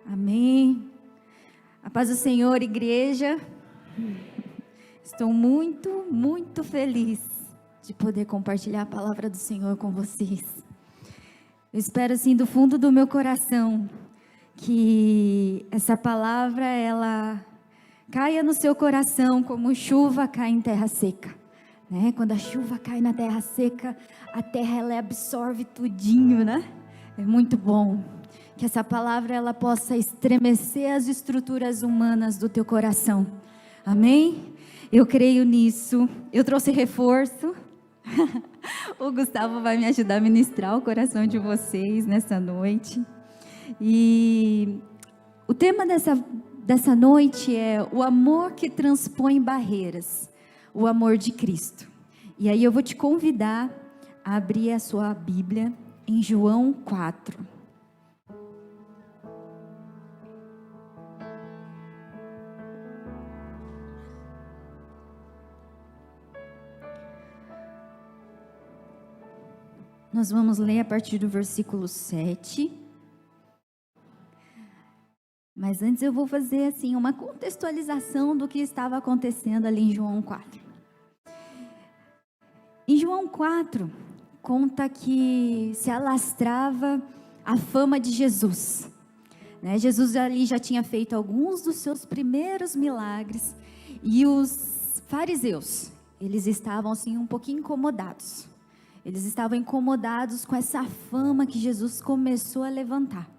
Amém. A paz do Senhor, igreja. Estou muito feliz de poder compartilhar a palavra do Senhor com vocês. Eu espero assim do fundo do meu coração que essa palavra ela caia no seu coração como chuva cai em terra seca, né? Quando a chuva cai na terra seca, a terra ela absorve tudinho, né? É muito bom que essa palavra ela possa estremecer as estruturas humanas do teu coração. Amém? Eu creio nisso. Eu trouxe reforço. O Gustavo vai me ajudar a ministrar o coração de vocês nessa noite. E o tema dessa noite é o amor que transpõe barreiras, o amor de Cristo. E aí eu vou te convidar a abrir a sua Bíblia em João 4. Nós vamos ler a partir do versículo 7. Mas antes eu vou fazer assim uma contextualização do que estava acontecendo ali em João 4. Em João 4, conta que se alastrava a fama de Jesus, né? Jesus ali já tinha feito alguns dos seus primeiros milagres e os fariseus, eles estavam assim um pouquinho incomodados. Eles estavam incomodados com essa fama que Jesus começou a levantar.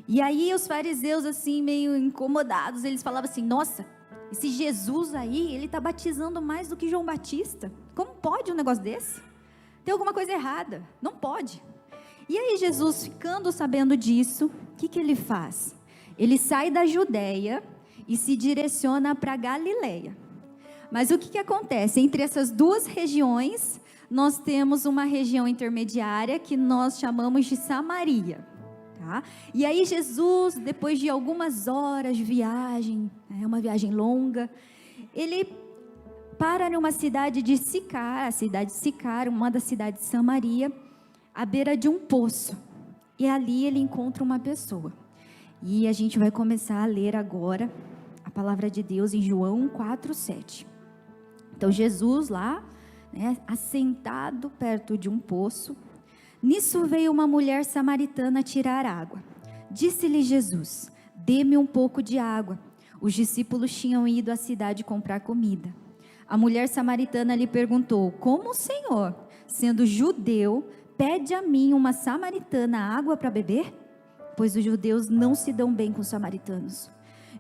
E aí os fariseus assim meio incomodados, eles falavam assim: nossa, esse Jesus aí, ele está batizando mais do que João Batista. Como pode um negócio desse? Tem alguma coisa errada, não pode. E aí Jesus, ficando sabendo disso, o que ele faz? Ele sai da Judeia e se direciona para Galileia. Mas o que acontece? Entre essas duas regiões, nós temos uma região intermediária que nós chamamos de Samaria. Tá? E aí Jesus, depois de algumas horas de viagem, uma viagem longa, ele para numa cidade de Sicar, a cidade de Sicar, uma das cidades de Samaria, à beira de um poço. E ali ele encontra uma pessoa. E a gente vai começar a ler agora a palavra de Deus em João 4:7. Então Jesus lá, assentado perto de um poço, nisso veio uma mulher samaritana tirar água. Disse-lhe Jesus: dê-me um pouco de água. Os discípulos tinham ido à cidade comprar comida. A mulher samaritana lhe perguntou: como o Senhor, sendo judeu, pede a mim, uma samaritana, água para beber? Pois os judeus não se dão bem com os samaritanos.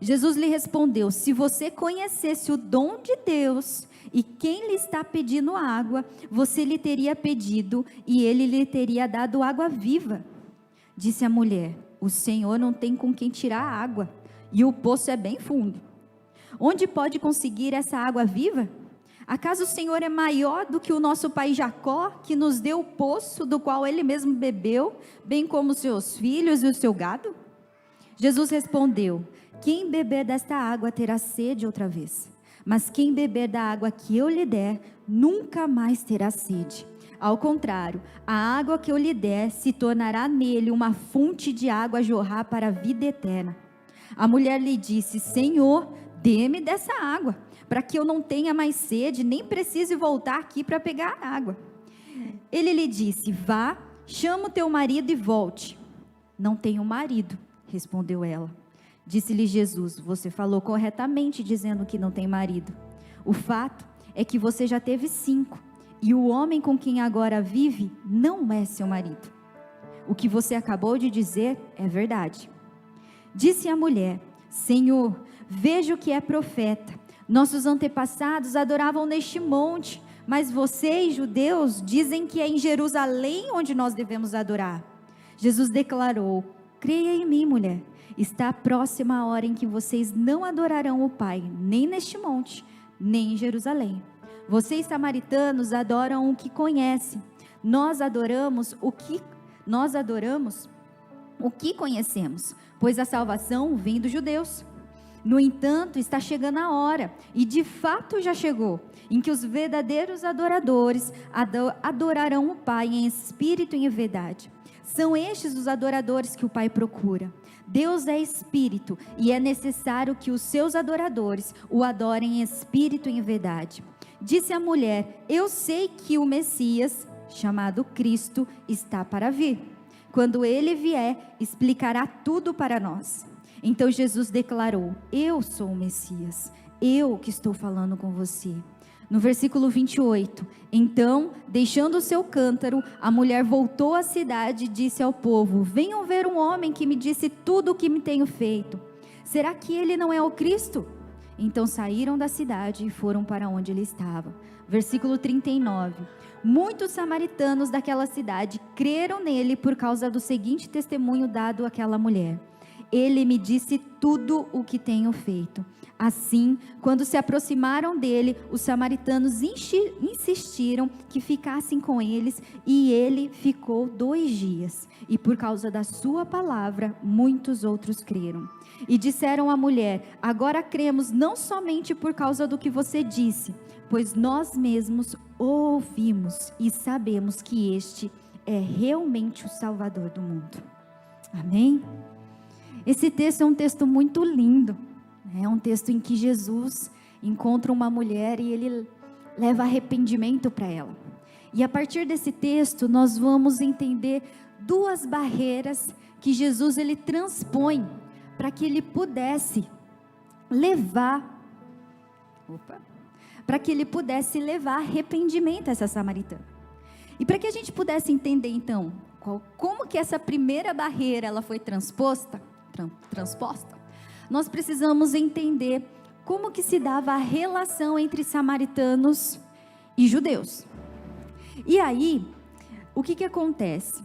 Jesus lhe respondeu: se você conhecesse o dom de Deus e quem lhe está pedindo água, você lhe teria pedido e ele lhe teria dado água viva. Disse a mulher: o Senhor não tem com quem tirar a água e o poço é bem fundo. Onde pode conseguir essa água viva? Acaso o Senhor é maior do que o nosso pai Jacó, que nos deu o poço do qual ele mesmo bebeu, bem como os seus filhos e o seu gado? Jesus respondeu: quem beber desta água terá sede outra vez. Mas quem beber da água que eu lhe der, nunca mais terá sede. Ao contrário, a água que eu lhe der se tornará nele uma fonte de água a jorrar para a vida eterna. A mulher lhe disse: Senhor, dê-me dessa água, para que eu não tenha mais sede, nem precise voltar aqui para pegar água. Ele lhe disse: vá, chama o teu marido e volte. Não tenho marido, respondeu ela. Disse-lhe Jesus: você falou corretamente dizendo que não tem marido. O fato é que você já teve 5, e o homem com quem agora vive não é seu marido. O que você acabou de dizer é verdade. Disse a mulher: Senhor, vejo que é profeta. Nossos antepassados adoravam neste monte, mas vocês, judeus, dizem que é em Jerusalém onde nós devemos adorar. Jesus declarou: creia em mim, mulher. Está próxima a hora em que vocês não adorarão o Pai, nem neste monte, nem em Jerusalém. Vocês, samaritanos, adoram o que conhecem. Nós adoramos o que conhecemos, pois a salvação vem dos judeus. No entanto, está chegando a hora, e de fato já chegou, em que os verdadeiros adoradores adorarão o Pai em espírito e em verdade. São estes os adoradores que o Pai procura. Deus é espírito, e é necessário que os seus adoradores o adorem em espírito e em verdade. Disse a mulher: eu sei que o Messias, chamado Cristo, está para vir. Quando ele vier, explicará tudo para nós. Então Jesus declarou: eu sou o Messias, eu que estou falando com você. No versículo 28, então, deixando o seu cântaro, a mulher voltou à cidade e disse ao povo: venham ver um homem que me disse tudo o que me tenho feito. Será que ele não é o Cristo? Então saíram da cidade e foram para onde ele estava. Versículo 39, muitos samaritanos daquela cidade creram nele por causa do seguinte testemunho dado àquela mulher: ele me disse tudo o que tenho feito. Assim, quando se aproximaram dele, os samaritanos insistiram que ficassem com eles, e ele ficou 2 dias. E por causa da sua palavra, muitos outros creram. E disseram à mulher: agora cremos não somente por causa do que você disse, pois nós mesmos ouvimos e sabemos que este é realmente o Salvador do mundo. Amém? Esse texto é um texto muito lindo. É um texto em que Jesus encontra uma mulher e ele leva arrependimento para ela. E a partir desse texto nós vamos entender 2 barreiras que Jesus ele transpõe para que ele pudesse levar arrependimento a essa samaritana. E para que a gente pudesse entender então como que essa primeira barreira ela foi transposta, nós precisamos entender como que se dava a relação entre samaritanos e judeus. E aí, o que acontece?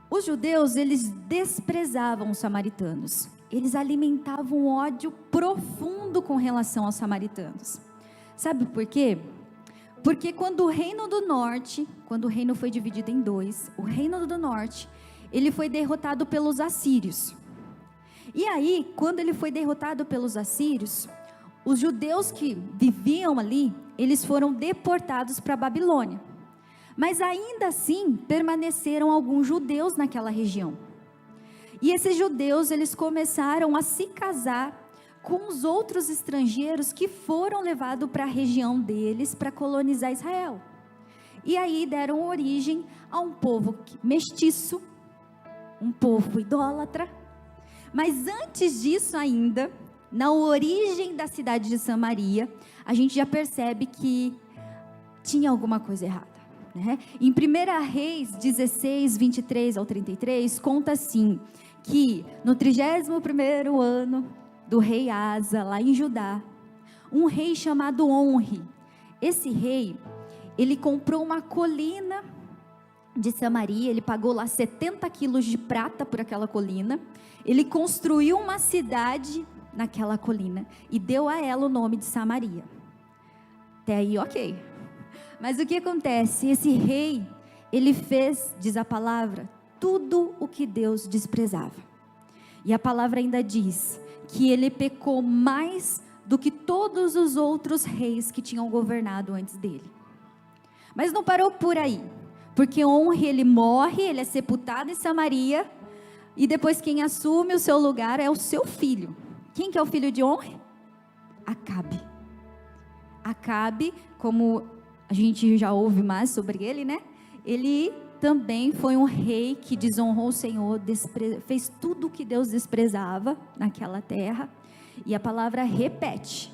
Os judeus, eles desprezavam os samaritanos. Eles alimentavam um ódio profundo com relação aos samaritanos. Sabe por quê? Porque quando o reino foi dividido em 2, o reino do norte, ele foi derrotado pelos assírios. E aí, quando ele foi derrotado pelos assírios, os judeus que viviam ali, eles foram deportados para a Babilônia. Mas ainda assim, permaneceram alguns judeus naquela região. E esses judeus, eles começaram a se casar com os outros estrangeiros que foram levados para a região deles para colonizar Israel. E aí deram origem a um povo mestiço, um povo idólatra. Mas antes disso ainda, na origem da cidade de Samaria, a gente já percebe que tinha alguma coisa errada, né? Em 1 Reis 16, 23 ao 33, conta assim, que no 31º ano do rei Asa, lá em Judá, um rei chamado Onri, esse rei, ele comprou uma colina de Samaria, ele pagou lá 70 quilos de prata por aquela colina, ele construiu uma cidade naquela colina e deu a ela o nome de Samaria. Até aí, ok. Mas o que acontece? Esse rei, ele fez, diz a palavra, tudo o que Deus desprezava. E a palavra ainda diz que ele pecou mais do que todos os outros reis que tinham governado antes dele. Mas não parou por aí. Porque Onri, ele morre, ele é sepultado em Samaria, e depois quem assume o seu lugar é o seu filho. Quem que é o filho de Onri? Acabe. Acabe, como a gente já ouve mais sobre ele, né? Ele também foi um rei que desonrou o Senhor, fez tudo o que Deus desprezava naquela terra, e a palavra repete,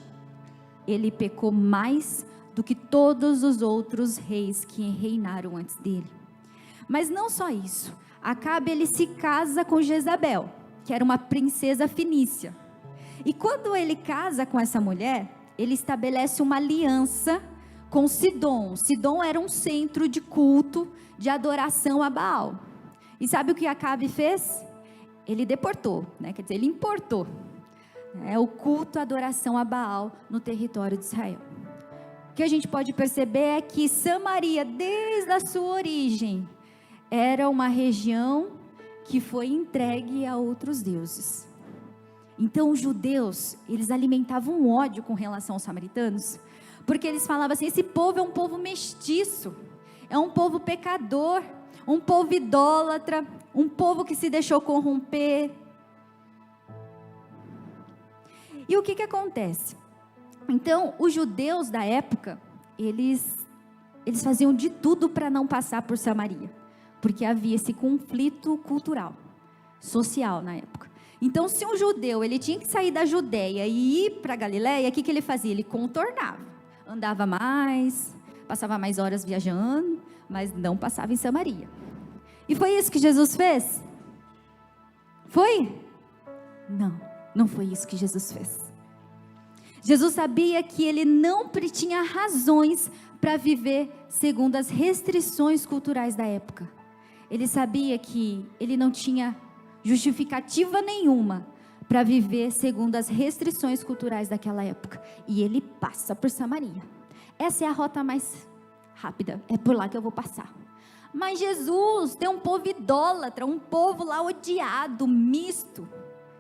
ele pecou mais do que todos os outros reis que reinaram antes dele. Mas não só isso, Acabe ele se casa com Jezabel, que era uma princesa fenícia. E quando ele casa com essa mulher, ele estabelece uma aliança com Sidom. Sidom era um centro de culto, de adoração a Baal. E sabe o que Acabe fez? Ele deportou, né? Quer dizer, ele importou o culto, a adoração a Baal no território de Israel. O que a gente pode perceber é que Samaria, desde a sua origem, era uma região que foi entregue a outros deuses. Então os judeus, eles alimentavam um ódio com relação aos samaritanos, porque eles falavam assim: esse povo é um povo mestiço, é um povo pecador, um povo idólatra, um povo que se deixou corromper. E o que acontece? Então, os judeus da época, eles faziam de tudo para não passar por Samaria, porque havia esse conflito cultural, social na época. Então, se um judeu, ele tinha que sair da Judeia e ir para Galileia, o que ele fazia? Ele contornava, andava mais, passava mais horas viajando, mas não passava em Samaria. E foi isso que Jesus fez? Foi? Não foi isso que Jesus fez. Jesus sabia que ele não tinha razões para viver segundo as restrições culturais da época. Ele sabia que ele não tinha justificativa nenhuma para viver segundo as restrições culturais daquela época. E ele passa por Samaria. Essa é a rota mais rápida, é por lá que eu vou passar. Mas Jesus tem um povo idólatra, um povo lá odiado, misto,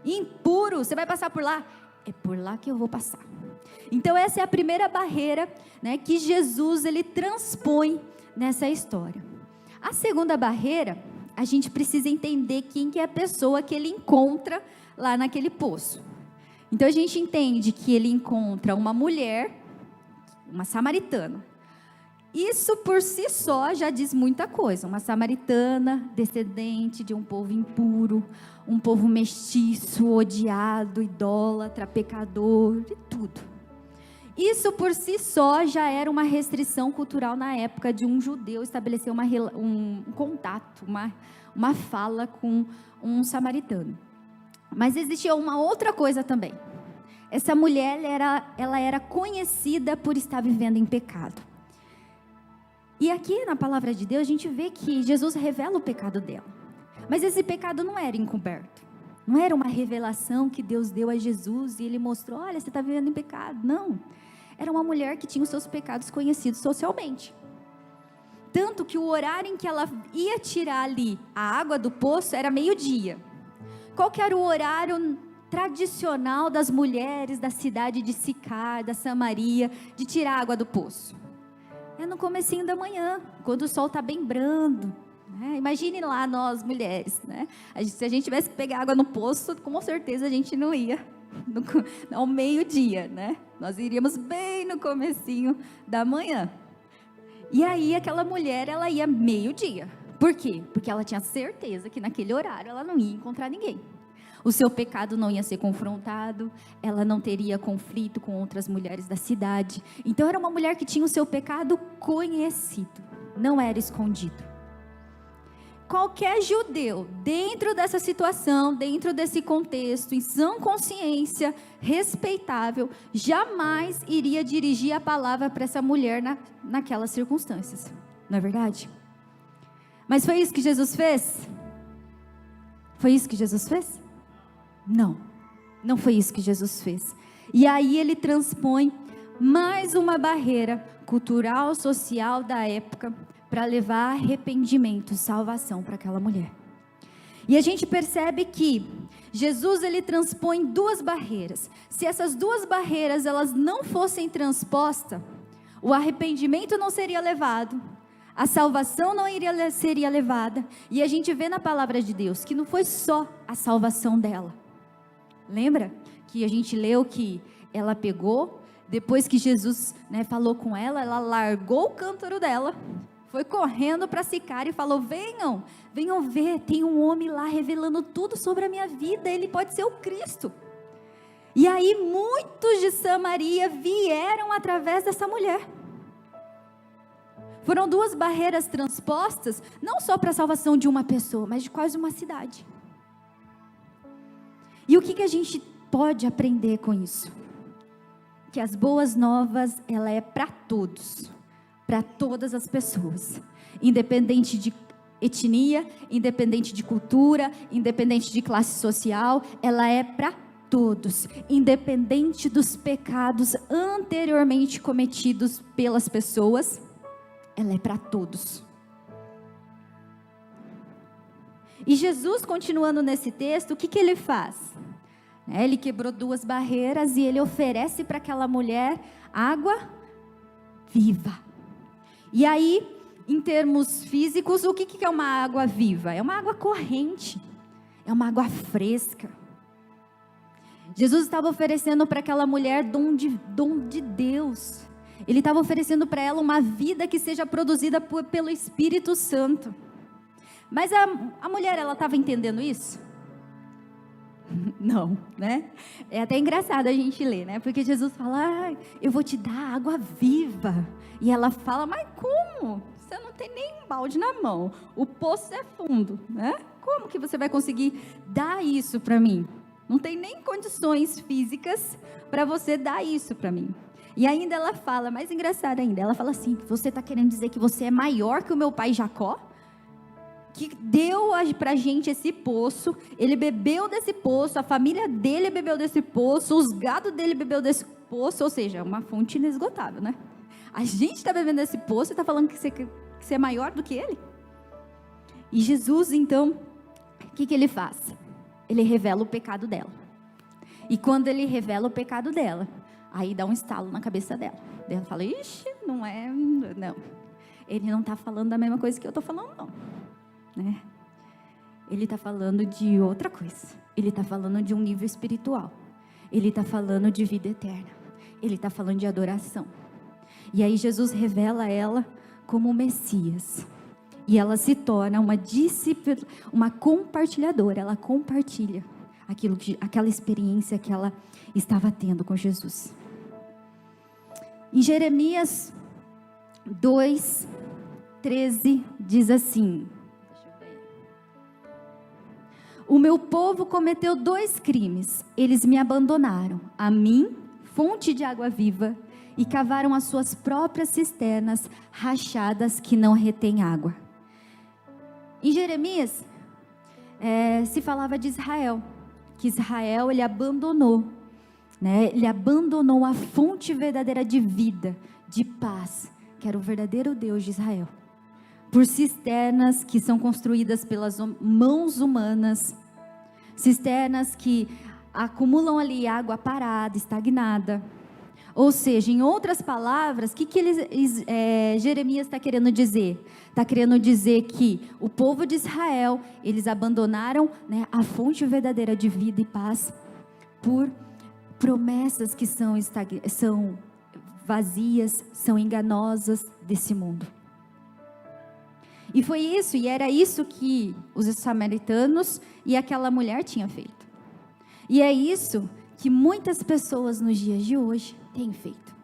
impuro. Você vai passar por lá? É por lá que eu vou passar. Então essa é a primeira barreira, né, que Jesus ele transpõe nessa história. A segunda barreira, a gente precisa entender quem que é a pessoa que ele encontra lá naquele poço. Então a gente entende que ele encontra uma mulher, uma samaritana. Isso por si só já diz muita coisa. Uma samaritana, descendente de um povo impuro, um povo mestiço, odiado, idólatra, pecador, de tudo. Isso por si só já era uma restrição cultural na época de um judeu estabelecer um contato, uma fala com um samaritano. Mas existia uma outra coisa também. Essa mulher, ela era conhecida por estar vivendo em pecado. E aqui na palavra de Deus a gente vê que Jesus revela o pecado dela. Mas esse pecado não era encoberto. Não era uma revelação que Deus deu a Jesus e ele mostrou: olha, você está vivendo em pecado. Não. Era uma mulher que tinha os seus pecados conhecidos socialmente. Tanto que o horário em que ela ia tirar ali a água do poço era meio-dia. Qual que era o horário tradicional das mulheres da cidade de Sicar, da Samaria, de tirar a água do poço? É no comecinho da manhã, quando o sol está bem brando. Né? Imagine lá nós mulheres, né? Se a gente tivesse que pegar água no poço, com certeza a gente não ia ao meio-dia, né? Nós iríamos bem no comecinho da manhã. E aí aquela mulher, ela ia meio-dia. Por quê? Porque ela tinha certeza que naquele horário ela não ia encontrar ninguém. O seu pecado não ia ser confrontado, ela não teria conflito com outras mulheres da cidade. Então era uma mulher que tinha o seu pecado conhecido, não era escondido. Qualquer judeu, dentro dessa situação, dentro desse contexto, em sã consciência, respeitável, jamais iria dirigir a palavra para essa mulher naquelas circunstâncias. Não é verdade? Mas foi isso que Jesus fez? Foi isso que Jesus fez? Não foi isso que Jesus fez. E aí ele transpõe mais uma barreira cultural, social da época, para levar arrependimento, salvação para aquela mulher. E a gente percebe que Jesus ele transpõe duas barreiras. Se essas duas barreiras elas não fossem transpostas, o arrependimento não seria levado, a salvação não seria levada. E a gente vê na palavra de Deus que não foi só a salvação dela. Lembra que a gente leu que ela pegou, depois que Jesus, né, falou com ela largou o cântaro dela, foi correndo para Sicar e falou: venham ver, tem um homem lá revelando tudo sobre a minha vida, ele pode ser o Cristo. E aí muitos de Samaria vieram através dessa mulher. Foram duas barreiras transpostas, não só para a salvação de uma pessoa, mas de quase uma cidade. E o que a gente pode aprender com isso? Que as boas novas, ela é para todos, para todas as pessoas, independente de etnia, independente de cultura, independente de classe social, ela é para todos, independente dos pecados anteriormente cometidos pelas pessoas, ela é para todos. E Jesus, continuando nesse texto, o que ele faz? Ele quebrou 2 barreiras e ele oferece para aquela mulher água viva. E aí, em termos físicos, o que é uma água viva? É uma água corrente, é uma água fresca. Jesus estava oferecendo para aquela mulher dom de Deus. Ele estava oferecendo para ela uma vida que seja produzida pelo Espírito Santo. Mas a mulher, ela estava entendendo isso? Não, né? É até engraçado a gente ler, né? Porque Jesus fala, eu vou te dar água viva. E ela fala, mas como? Você não tem nem um balde na mão. O poço é fundo, né? Como que você vai conseguir dar isso para mim? Não tem nem condições físicas para você dar isso para mim. E ainda ela fala, mais engraçado ainda, ela fala assim, você está querendo dizer que você é maior que o meu pai Jacó? Que deu pra gente esse poço, ele bebeu desse poço, a família dele bebeu desse poço, os gados dele bebeu desse poço, ou seja, uma fonte inesgotável, né? A gente está bebendo desse poço e está falando que você é maior do que ele? E Jesus, então, o que ele faz? Ele revela o pecado dela. E quando ele revela o pecado dela, aí dá um estalo na cabeça dela. Ela fala, ixi, não. Ele não está falando da mesma coisa que eu estou falando, não. Né? Ele está falando de outra coisa. Ele está falando de um nível espiritual. Ele está falando de vida eterna. Ele está falando de adoração. E aí Jesus revela ela como Messias. E ela se torna uma discípula, uma compartilhadora. Ela compartilha aquela experiência que ela estava tendo com Jesus. Em Jeremias 2:13 diz assim: o meu povo cometeu 2 crimes. Eles me abandonaram, a mim, fonte de água viva, e cavaram as suas próprias cisternas rachadas que não retêm água. Em Jeremias, se falava de Israel, que Israel ele abandonou, né? Ele abandonou a fonte verdadeira de vida, de paz, que era o verdadeiro Deus de Israel, por cisternas que são construídas pelas mãos humanas, cisternas que acumulam ali água parada, estagnada. Ou seja, em outras palavras, o que Jeremias está querendo dizer? Está querendo dizer que o povo de Israel, eles abandonaram, né, a fonte verdadeira de vida e paz por promessas que são vazias, são enganosas desse mundo. E foi isso, e era isso que os samaritanos e aquela mulher tinham feito. E é isso que muitas pessoas nos dias de hoje têm feito.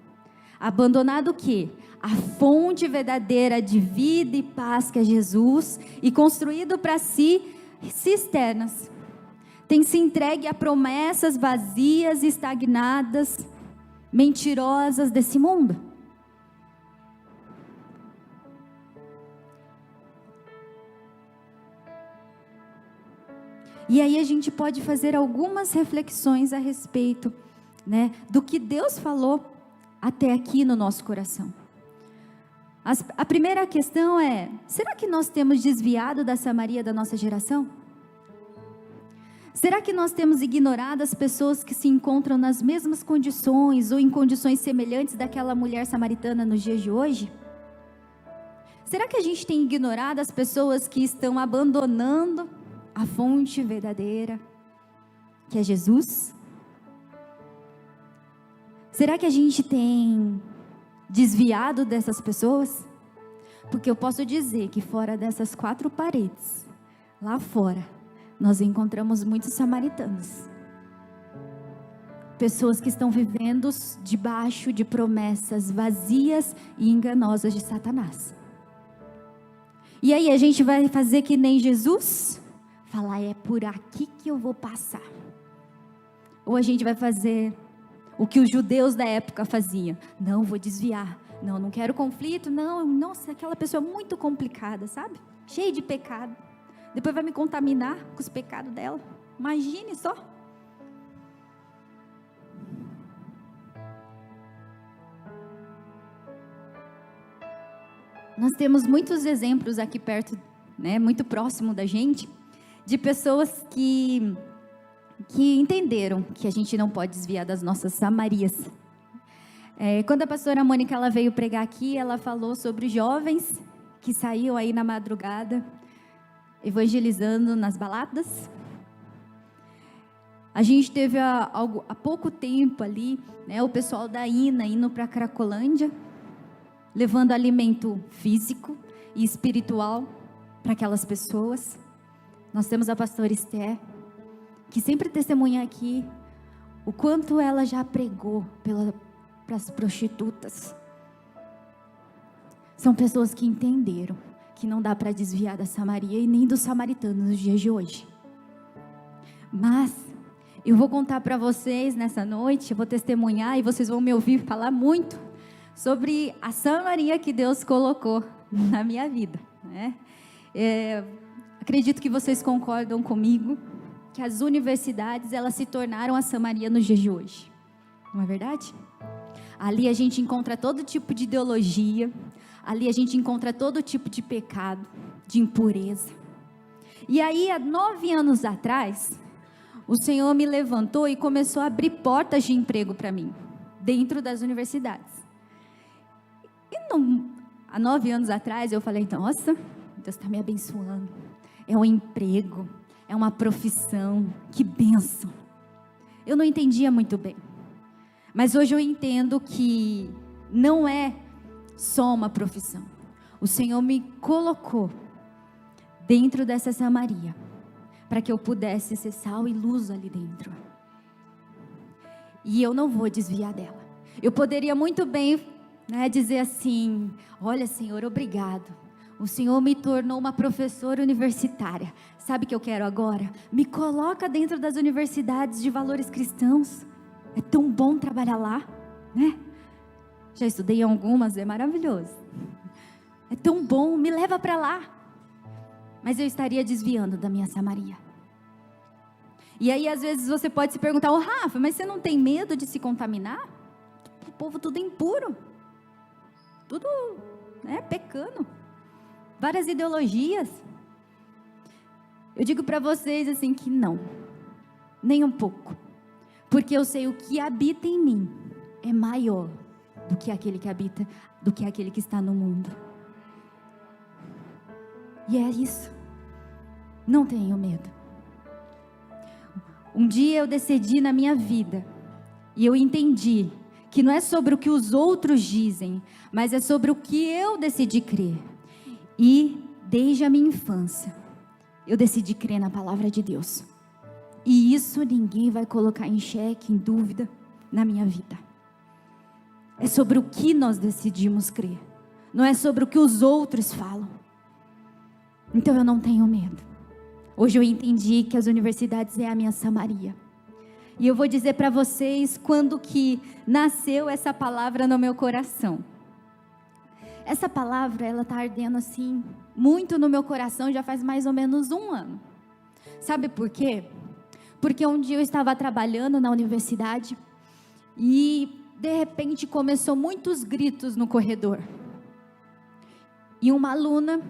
Abandonado o quê? A fonte verdadeira de vida e paz que é Jesus, e construído para si cisternas. Tem se entregue a promessas vazias, estagnadas, mentirosas desse mundo. E aí a gente pode fazer algumas reflexões a respeito, né, do que Deus falou até aqui no nosso coração. A primeira questão é: será que nós temos desviado da Samaria da nossa geração? Será que nós temos ignorado as pessoas que se encontram nas mesmas condições ou em condições semelhantes daquela mulher samaritana nos dias de hoje? Será que a gente tem ignorado as pessoas que estão abandonando a fonte verdadeira, que é Jesus? Será que a gente tem desviado dessas pessoas? Porque eu posso dizer que fora dessas 4 paredes, lá fora, nós encontramos muitos samaritanos. Pessoas que estão vivendo debaixo de promessas vazias e enganosas de Satanás. E aí a gente vai fazer que nem Jesus? Falar, é por aqui que eu vou passar. Ou a gente vai fazer o que os judeus da época faziam: não, vou desviar, não quero conflito, não, nossa, aquela pessoa é muito complicada, sabe? Cheia de pecado, depois vai me contaminar com os pecados dela, imagine só. Nós temos muitos exemplos aqui perto, né, muito próximo da gente, de pessoas que que entenderam que a gente não pode desviar das nossas Samarias. Quando a pastora Mônica ela veio pregar aqui, ela falou sobre jovens que saíam aí na madrugada, evangelizando nas baladas. A gente teve há pouco tempo ali, né, o pessoal da INA indo para Cracolândia, levando alimento físico e espiritual para aquelas pessoas. Nós temos a pastora Esther, que sempre testemunha aqui o quanto ela já pregou para as prostitutas. São pessoas que entenderam que não dá para desviar da Samaria e nem dos samaritanos nos dias de hoje. Mas eu vou contar para vocês nessa noite, eu vou testemunhar e vocês vão me ouvir falar muito sobre a Samaria que Deus colocou na minha vida, né? Acredito que vocês concordam comigo que as universidades elas se tornaram a Samaria nos dias de hoje, não é verdade? Ali a gente encontra todo tipo de ideologia, ali a gente encontra todo tipo de pecado, de impureza. E aí, há 9 anos atrás, o Senhor me levantou e começou a abrir portas de emprego para mim, dentro das universidades. E há 9 anos atrás, eu falei, nossa, Deus está me abençoando. É um emprego, é uma profissão, que bênção. Eu não entendia muito bem. Mas hoje eu entendo que não é só uma profissão. O Senhor me colocou dentro dessa Samaria, para que eu pudesse ser sal e luz ali dentro. E eu não vou desviar dela. Eu poderia muito bem, né, dizer assim, olha Senhor, obrigado. O Senhor me tornou uma professora universitária. Sabe o que eu quero agora? Me coloca dentro das universidades de valores cristãos. É tão bom trabalhar lá, né? Já estudei em algumas, é maravilhoso. É tão bom, me leva para lá. Mas eu estaria desviando da minha Samaria. E aí às vezes você pode se perguntar, Rafa, mas você não tem medo de se contaminar? O povo tudo impuro. Tudo, né, pecando. Várias ideologias. Eu digo para vocês assim que não. Nem um pouco. Porque eu sei o que habita em mim é maior do que aquele que habita, do que aquele que está no mundo. E é isso. Não tenho medo. Um dia eu decidi na minha vida, e eu entendi, que não é sobre o que os outros dizem, mas é sobre o que eu decidi crer. E desde a minha infância, eu decidi crer na palavra de Deus. E isso ninguém vai colocar em xeque, em dúvida, na minha vida. É sobre o que nós decidimos crer. Não é sobre o que os outros falam. Então eu não tenho medo. Hoje eu entendi que as universidades é a minha Samaria. E eu vou dizer para vocês quando que nasceu essa palavra no meu coração. Essa palavra, ela está ardendo assim, muito no meu coração, já faz mais ou menos 1 ano. Sabe por quê? Porque um dia eu estava trabalhando na universidade e de repente começou muitos gritos no corredor. E uma aluna,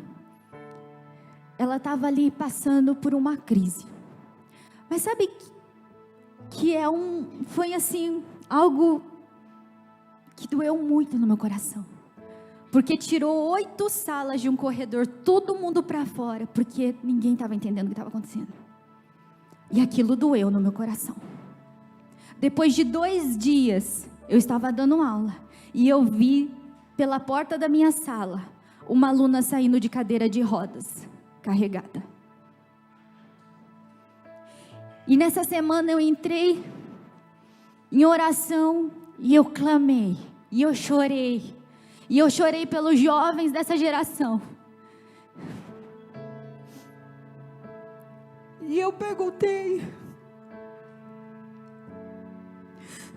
ela estava ali passando por uma crise. Mas sabe que foi assim, algo que doeu muito no meu coração. Porque tirou 8 salas de um corredor, todo mundo para fora, porque ninguém estava entendendo o que estava acontecendo. E aquilo doeu no meu coração. Depois de 2 dias, eu estava dando aula, e eu vi pela porta da minha sala, uma aluna saindo de cadeira de rodas, carregada. E nessa semana eu entrei em oração, e eu clamei, e eu chorei. E eu chorei pelos jovens dessa geração. E eu perguntei,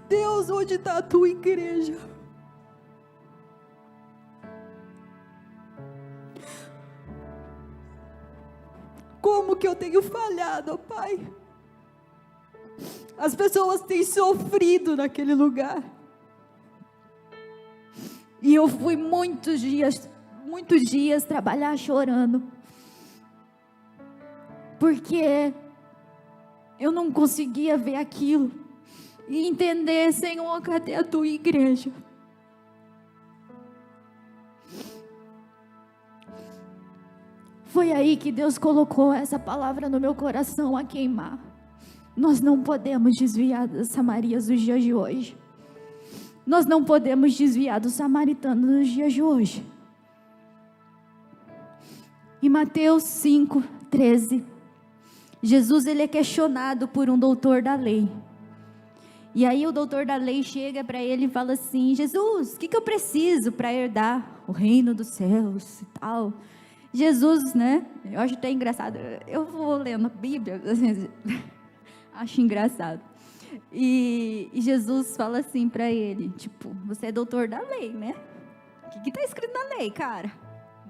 Deus, onde está a tua igreja? Como que eu tenho falhado, ó Pai? As pessoas têm sofrido naquele lugar. E eu fui muitos dias trabalhar chorando. Porque eu não conseguia ver aquilo e entender, Senhor, cadê a tua igreja? Foi aí que Deus colocou essa palavra no meu coração a queimar. Nós não podemos desviar das Samarias dos dias de hoje. Nós não podemos desviar dos samaritanos nos dias de hoje. Em Mateus 5:13, Jesus ele é questionado por um doutor da lei. E aí o doutor da lei chega para ele e fala assim: Jesus, o que eu preciso para herdar o reino dos céus e tal? Jesus, né? Eu acho até engraçado. Eu vou lendo a Bíblia, acho engraçado. E Jesus fala assim para ele, tipo, você é doutor da lei, né? O que está escrito na lei, cara?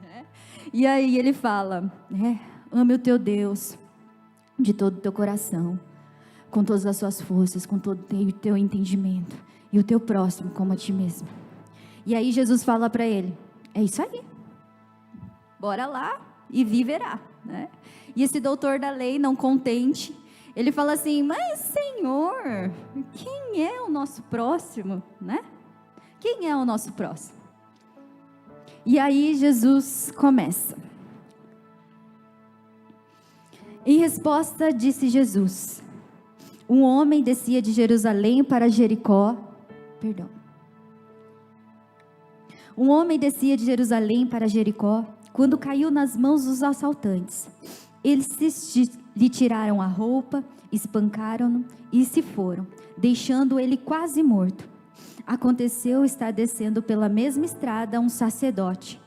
Né? E aí ele fala, né? Ame o teu Deus de todo o teu coração, com todas as suas forças, com todo o teu entendimento, e o teu próximo como a ti mesmo. E aí Jesus fala para ele, é isso aí, bora lá e viverá, né? E esse doutor da lei, não contente, ele fala assim, mas Senhor, quem é o nosso próximo, né? Quem é o nosso próximo? E aí Jesus começa. Em resposta disse Jesus, um homem descia de Jerusalém para Jericó, Um homem descia de Jerusalém para Jericó, quando caiu nas mãos dos assaltantes. Eles lhe tiraram a roupa, espancaram-no e se foram, deixando ele quase morto. Aconteceu estar descendo pela mesma estrada um sacerdote.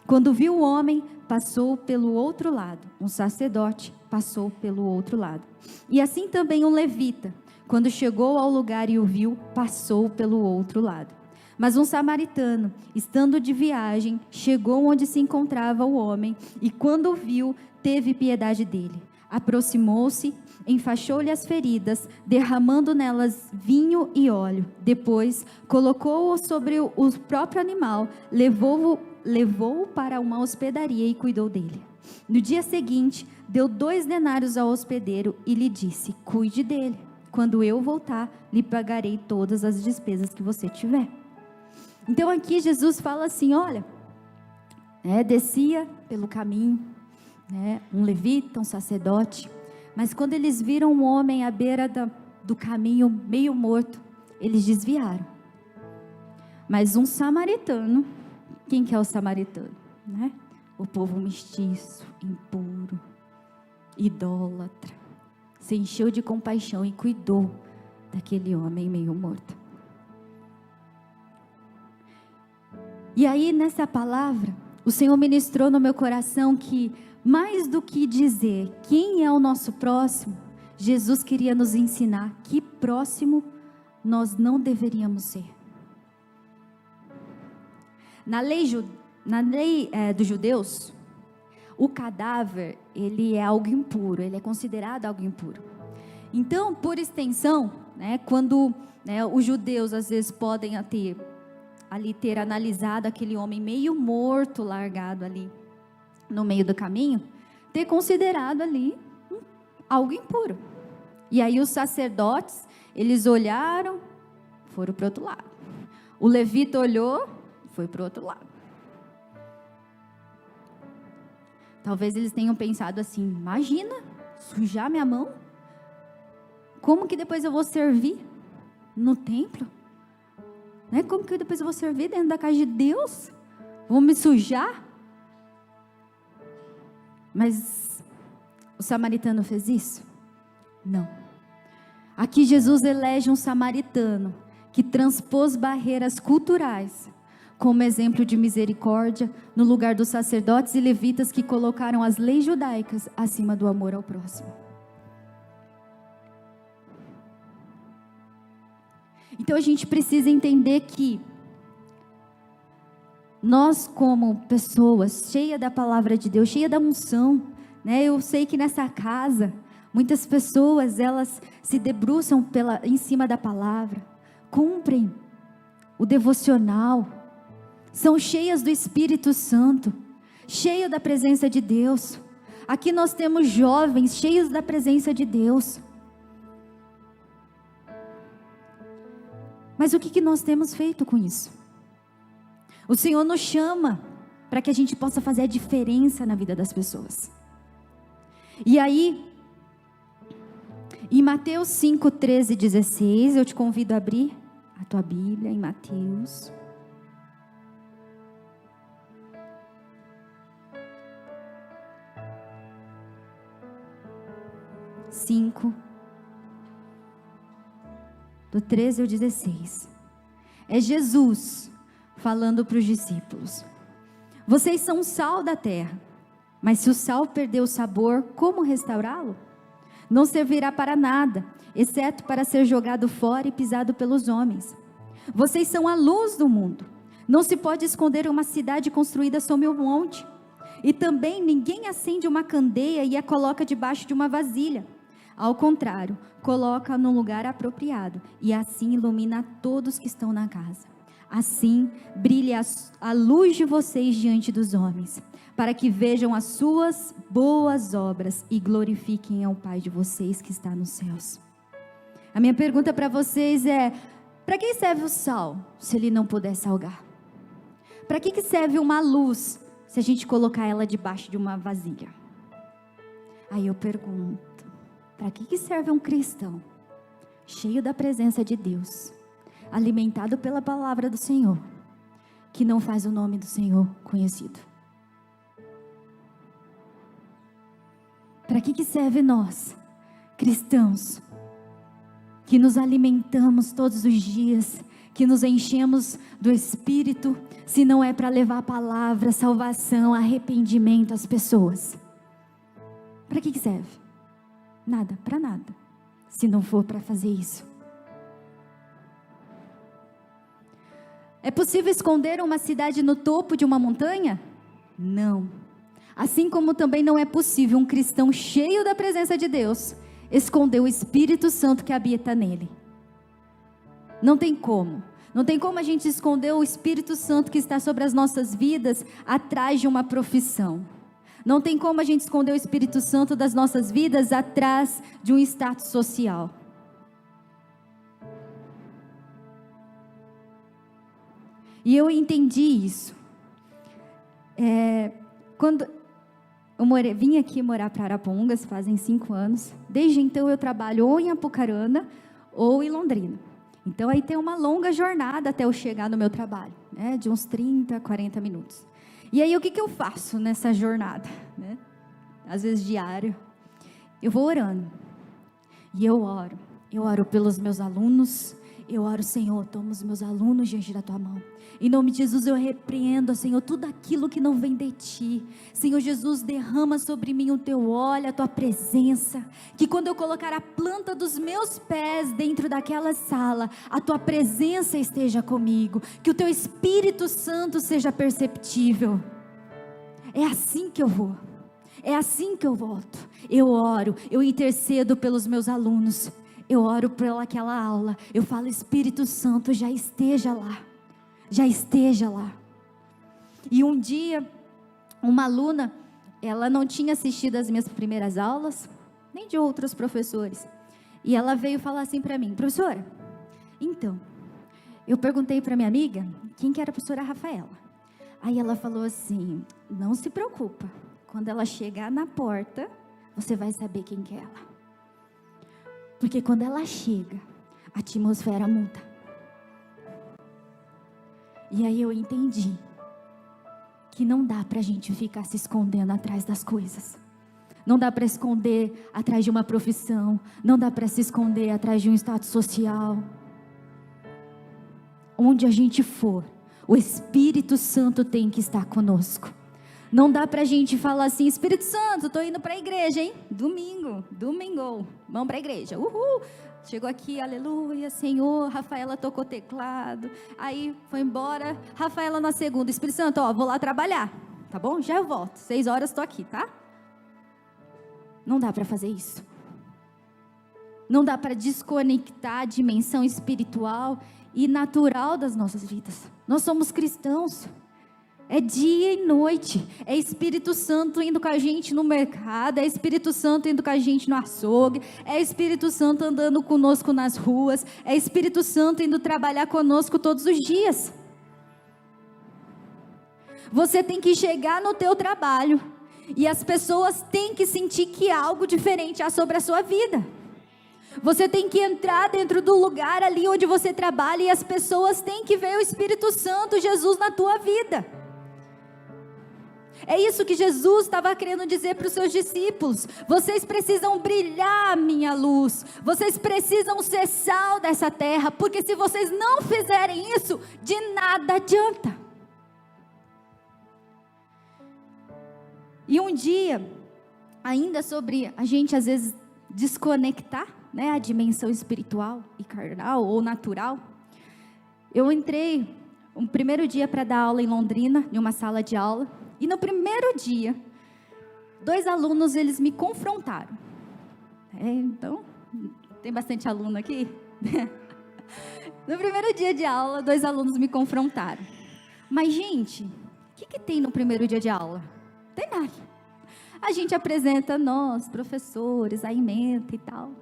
Quando viu o homem, passou pelo outro lado. Um sacerdote passou pelo outro lado. E assim também um levita, quando chegou ao lugar e o viu, passou pelo outro lado. Mas um samaritano, estando de viagem, chegou onde se encontrava o homem, e quando o viu, teve piedade dele. Aproximou-se, enfaixou-lhe as feridas, derramando nelas vinho e óleo. Depois, colocou-o sobre o próprio animal, levou-o para uma hospedaria e cuidou dele. No dia seguinte, deu 2 denários ao hospedeiro e lhe disse, cuide dele. Quando eu voltar, lhe pagarei todas as despesas que você tiver. Então aqui Jesus fala assim, olha, descia pelo caminho, um levita, um sacerdote, mas quando eles viram um homem à beira do caminho meio morto, eles desviaram. Mas um samaritano, quem que é o samaritano? O povo mestiço, impuro, idólatra, se encheu de compaixão e cuidou daquele homem meio morto. E aí nessa palavra, o Senhor ministrou no meu coração que mais do que dizer quem é o nosso próximo, Jesus queria nos ensinar que próximo nós não deveríamos ser. Na lei dos judeus, o cadáver, ele é algo impuro, ele é considerado algo impuro. Então, por extensão, quando os judeus às vezes podem ter analisado aquele homem meio morto, largado ali no meio do caminho, ter considerado ali algo impuro. E aí os sacerdotes, eles olharam, foram para o outro lado. O levita olhou, foi para o outro lado. Talvez eles tenham pensado assim, imagina, sujar minha mão? Como que depois eu vou servir no templo? Como que depois eu vou servir dentro da casa de Deus? Vou me sujar? Mas o samaritano fez isso? Não. Aqui Jesus elege um samaritano que transpôs barreiras culturais como exemplo de misericórdia no lugar dos sacerdotes e levitas que colocaram as leis judaicas acima do amor ao próximo. Então a gente precisa entender que nós como pessoas cheias da palavra de Deus, cheias da unção, eu sei que nessa casa muitas pessoas elas se debruçam em cima da palavra, cumprem o devocional, são cheias do Espírito Santo, cheias da presença de Deus. Aqui nós temos jovens cheios da presença de Deus. Mas o que nós temos feito com isso? O Senhor nos chama para que a gente possa fazer a diferença na vida das pessoas. E aí, em Mateus 5, 13 e 16, eu te convido a abrir a tua Bíblia em Mateus. Do 13 ao 16. É Jesus falando para os discípulos. Vocês são o sal da terra, mas se o sal perder o sabor, como restaurá-lo? Não servirá para nada, exceto para ser jogado fora e pisado pelos homens. Vocês são a luz do mundo. Não se pode esconder uma cidade construída sobre um monte. E também ninguém acende uma candeia e a coloca debaixo de uma vasilha. Ao contrário, coloca no lugar apropriado e assim ilumina todos que estão na casa. Assim, brilhe a luz de vocês diante dos homens, para que vejam as suas boas obras e glorifiquem ao Pai de vocês que está nos céus. A minha pergunta para vocês é: para que serve o sal, se ele não puder salgar? Para que serve uma luz, se a gente colocar ela debaixo de uma vasilha? Aí eu pergunto, para que serve um cristão, cheio da presença de Deus, alimentado pela palavra do Senhor, que não faz o nome do Senhor conhecido? Para que serve nós, cristãos, que nos alimentamos todos os dias, que nos enchemos do Espírito, se não é para levar a palavra, salvação, arrependimento às pessoas? Para que serve? Nada, para nada, se não for para fazer isso. É possível esconder uma cidade no topo de uma montanha? Não. Assim como também não é possível um cristão cheio da presença de Deus esconder o Espírito Santo que habita nele. Não tem como. Não tem como a gente esconder o Espírito Santo que está sobre as nossas vidas atrás de uma profissão. Não tem como a gente esconder o Espírito Santo das nossas vidas atrás de um status social. E eu entendi isso. Quando eu vim aqui morar para Arapongas, fazem 5 anos. Desde então eu trabalho ou em Apucarana ou em Londrina. Então aí tem uma longa jornada até eu chegar no meu trabalho, né? De uns 30, 40 minutos. E aí o que eu faço nessa jornada, né? Às vezes diário, eu vou orando. E eu oro pelos meus alunos. Eu oro: Senhor, toma os meus alunos diante da tua mão. Em nome de Jesus eu repreendo, Senhor, tudo aquilo que não vem de ti. Senhor Jesus, derrama sobre mim o teu óleo, a tua presença. Que quando eu colocar a planta dos meus pés dentro daquela sala, a tua presença esteja comigo. Que o teu Espírito Santo seja perceptível. É assim que eu vou. É assim que eu volto. Eu oro, eu intercedo pelos meus alunos. Eu oro pelaquela aula. Eu falo: Espírito Santo, já esteja lá. Já esteja lá. E um dia, uma aluna, ela não tinha assistido as minhas primeiras aulas, nem de outros professores. E ela veio falar assim para mim: professora, então, eu perguntei para minha amiga quem que era a professora Rafaela. Aí ela falou assim: não se preocupa, quando ela chegar na porta, você vai saber quem que é ela. Porque quando ela chega, a atmosfera muda. E aí eu entendi que não dá para a gente ficar se escondendo atrás das coisas. Não dá para esconder atrás de uma profissão. Não dá para se esconder atrás de um status social. Onde a gente for, o Espírito Santo tem que estar conosco. Não dá para a gente falar assim: Espírito Santo, estou indo para a igreja, hein? Domingo, vamos para a igreja, uhul. Chegou aqui, aleluia, Senhor, Rafaela tocou teclado, aí foi embora, Rafaela na segunda: Espírito Santo, vou lá trabalhar, tá bom? Já eu volto, 6 horas estou aqui, tá? Não dá para fazer isso. Não dá para desconectar a dimensão espiritual e natural das nossas vidas. Nós somos cristãos. É dia e noite, é Espírito Santo indo com a gente no mercado, é Espírito Santo indo com a gente no açougue, é Espírito Santo andando conosco nas ruas, é Espírito Santo indo trabalhar conosco todos os dias. Você tem que chegar no teu trabalho e as pessoas têm que sentir que algo diferente há sobre a sua vida. Você tem que entrar dentro do lugar ali onde você trabalha e as pessoas têm que ver o Espírito Santo, Jesus na tua vida. É isso que Jesus estava querendo dizer para os seus discípulos. Vocês precisam brilhar a minha luz. Vocês precisam ser sal dessa terra. Porque se vocês não fizerem isso, de nada adianta. E um dia, ainda sobre a gente às vezes desconectar, né, a dimensão espiritual e carnal ou natural. Eu entrei um primeiro dia para dar aula em Londrina, em uma sala de aula. E no primeiro dia, 2 alunos, eles me confrontaram. Então, tem bastante aluno aqui? No primeiro dia de aula, 2 alunos me confrontaram. Mas, gente, o que tem no primeiro dia de aula? Não tem nada. A gente apresenta nós, professores, a ementa e tal.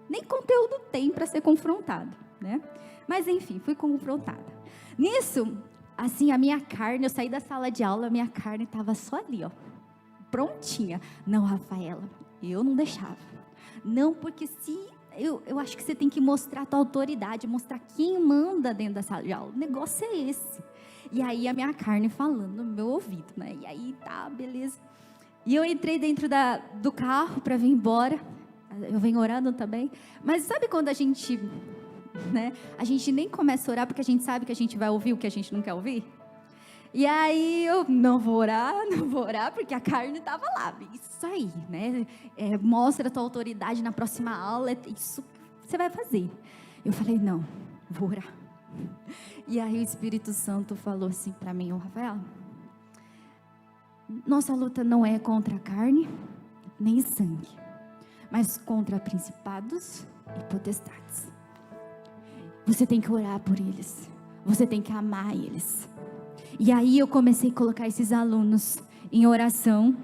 Nem conteúdo tem para ser confrontado, né? Mas, enfim, fui confrontada. Nisso, assim, a minha carne, eu saí da sala de aula, a minha carne estava só ali, ó, prontinha. Não, Rafaela, eu não deixava. Não, porque se eu acho que você tem que mostrar a tua autoridade, mostrar quem manda dentro da sala de aula. O negócio é esse. E aí a minha carne falando no meu ouvido, né? E aí tá, beleza. E eu entrei dentro do carro para vir embora. Eu venho orando também. Mas sabe quando a gente, né? A gente nem começa a orar porque a gente sabe que a gente vai ouvir o que a gente não quer ouvir? E aí eu não vou orar, porque a carne estava lá. Isso aí, né? Mostra a tua autoridade na próxima aula, isso você vai fazer. Eu falei, não, vou orar. E aí o Espírito Santo falou assim para mim, Rafael, nossa luta não é contra a carne, nem sangue, mas contra principados e potestades. Você tem que orar por eles, você tem que amar eles. E aí eu comecei a colocar esses alunos em oração.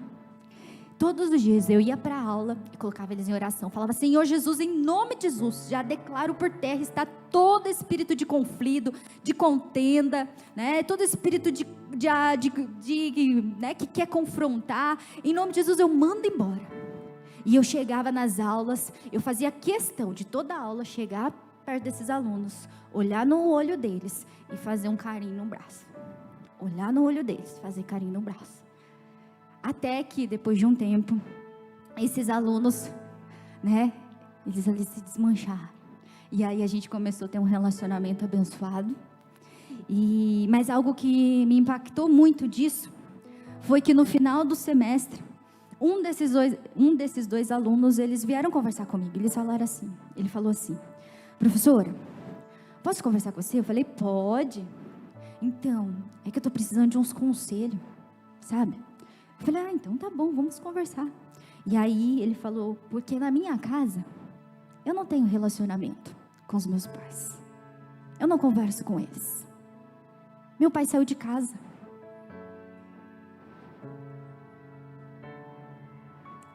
Todos os dias eu ia para a aula e colocava eles em oração. Falava, Senhor Jesus, em nome de Jesus, já declaro por terra, está todo espírito de conflito, de contenda, né? Todo espírito né, que quer confrontar. Em nome de Jesus eu mando embora. E eu chegava nas aulas, eu fazia questão de toda a aula chegar perto desses alunos, olhar no olho deles e fazer um carinho no braço. Olhar no olho deles, fazer carinho no braço. Até que, depois de um tempo, esses alunos, né, eles ali se desmancharam. E aí a gente começou a ter um relacionamento abençoado. Mas algo que me impactou muito disso, foi que no final do semestre, um desses dois alunos, eles vieram conversar comigo. Eles falaram assim, ele falou assim, professora, posso conversar com você? Eu falei, pode. Então, é que eu estou precisando de uns conselhos, sabe? Eu falei, então tá bom, vamos conversar. E aí ele falou, porque na minha casa, eu não tenho relacionamento com os meus pais. Eu não converso com eles. Meu pai saiu de casa.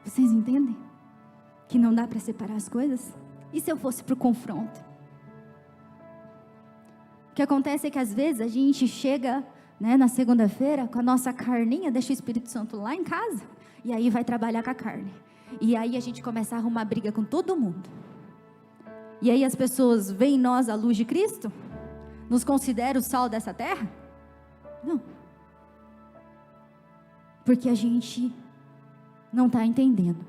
Vocês entendem? Que não dá para separar as coisas? E se eu fosse para o confronto? O que acontece é que às vezes a gente chega, né, na segunda-feira com a nossa carninha, deixa o Espírito Santo lá em casa, e aí vai trabalhar com a carne. E aí a gente começa a arrumar briga com todo mundo. E aí as pessoas veem em nós a luz de Cristo? Nos consideram o sal dessa terra? Não. Porque a gente não está entendendo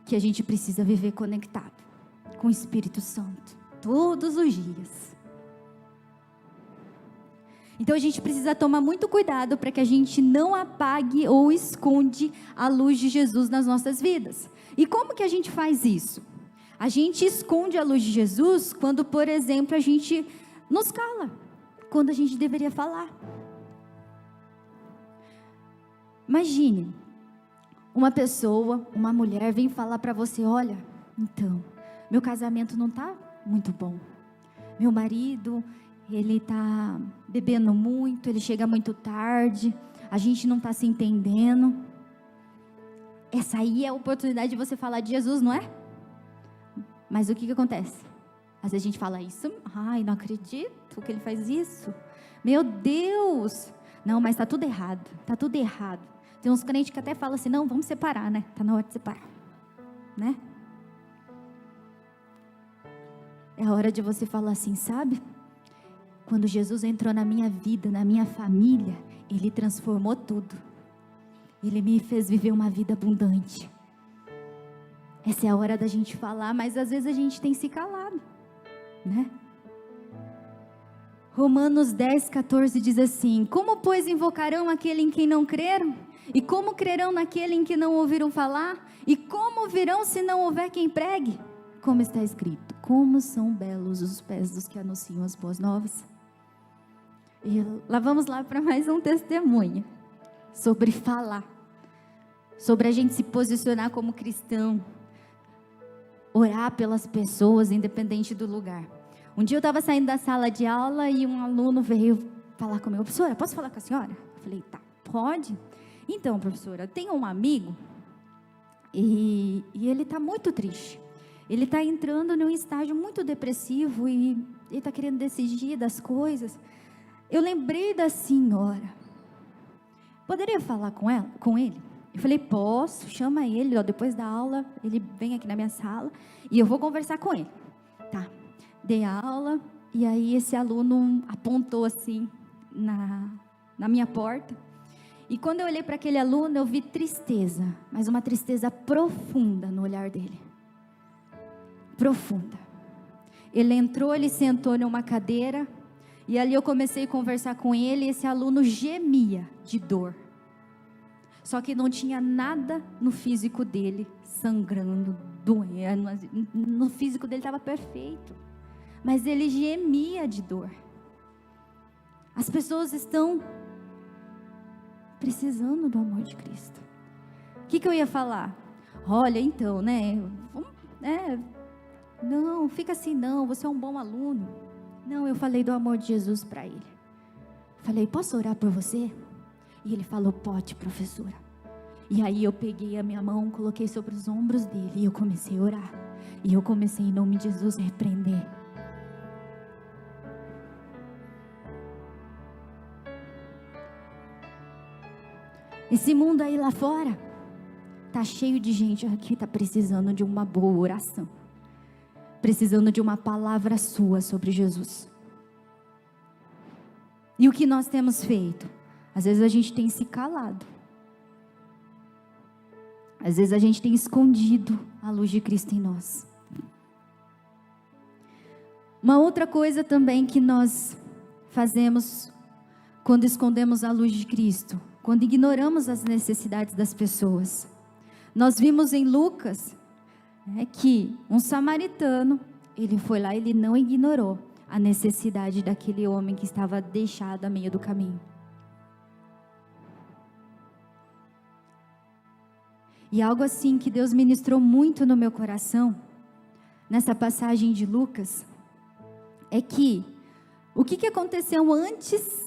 que a gente precisa viver conectado com o Espírito Santo todos os dias. Então a gente precisa tomar muito cuidado para que a gente não apague ou esconde a luz de Jesus nas nossas vidas. E como que a gente faz isso? A gente esconde a luz de Jesus quando, por exemplo, a gente nos cala, quando a gente deveria falar. Imagine, uma pessoa, uma mulher vem falar para você, olha, então, meu casamento não está muito bom. Meu marido, ele está bebendo muito, ele chega muito tarde, a gente não está se entendendo. Essa aí é a oportunidade de você falar de Jesus, não é? Mas o que acontece? Às vezes a gente fala isso, ai, não acredito que ele faz isso. Meu Deus! Não, mas está tudo errado, está tudo errado. Tem uns crentes que até falam assim, não, vamos separar, né? Está na hora de separar, né? É a hora de você falar assim, sabe? Quando Jesus entrou na minha vida, na minha família, Ele transformou tudo. Ele me fez viver uma vida abundante. Essa é a hora da gente falar, mas às vezes a gente tem se calado, né? Romanos 10, 14 diz assim: como, pois, invocarão aquele em quem não creram? E como crerão naquele em que não ouviram falar? E como virão se não houver quem pregue? Como está escrito: como são belos os pés dos que anunciam as boas novas. E lá vamos lá para mais um testemunho sobre falar, sobre a gente se posicionar como cristão, orar pelas pessoas independente do lugar. Um dia eu estava saindo da sala de aula e um aluno veio falar comigo: professora, posso falar com a senhora? Eu falei: tá, pode. Então, professora, eu tenho um amigo e ele está muito triste. Ele está entrando num estágio muito depressivo e ele está querendo decidir das coisas. Eu lembrei da senhora. Poderia falar com ele? Eu falei: posso, chama ele, ó, depois da aula, ele vem aqui na minha sala e eu vou conversar com ele. Tá. Dei a aula e aí esse aluno apontou assim na minha porta. E quando eu olhei para aquele aluno, eu vi tristeza, mas uma tristeza profunda no olhar dele. Profunda. Ele entrou, ele sentou numa cadeira e ali eu comecei a conversar com ele e esse aluno gemia de dor. Só que não tinha nada no físico dele sangrando, doendo. No físico dele estava perfeito, mas ele gemia de dor. As pessoas estão precisando do amor de Cristo. O que eu ia falar? Olha, então, né? Não, fica assim não, você é um bom aluno. Não, eu falei do amor de Jesus para ele. Falei: posso orar por você? E ele falou: pode, professora. E aí eu peguei a minha mão, coloquei sobre os ombros dele e eu comecei a orar. E eu comecei, em nome de Jesus, a repreender. Esse mundo aí lá fora tá cheio de gente que está precisando de uma boa oração, precisando de uma palavra sua sobre Jesus. E o que nós temos feito? Às vezes a gente tem se calado, às vezes a gente tem escondido a luz de Cristo em nós. Uma outra coisa também que nós fazemos quando escondemos a luz de Cristo, quando ignoramos as necessidades das pessoas. Nós vimos em Lucas, que um samaritano, ele foi lá, ele não ignorou a necessidade daquele homem que estava deixado a meio do caminho. E algo assim que Deus ministrou muito no meu coração, nessa passagem de Lucas, é que o que aconteceu antes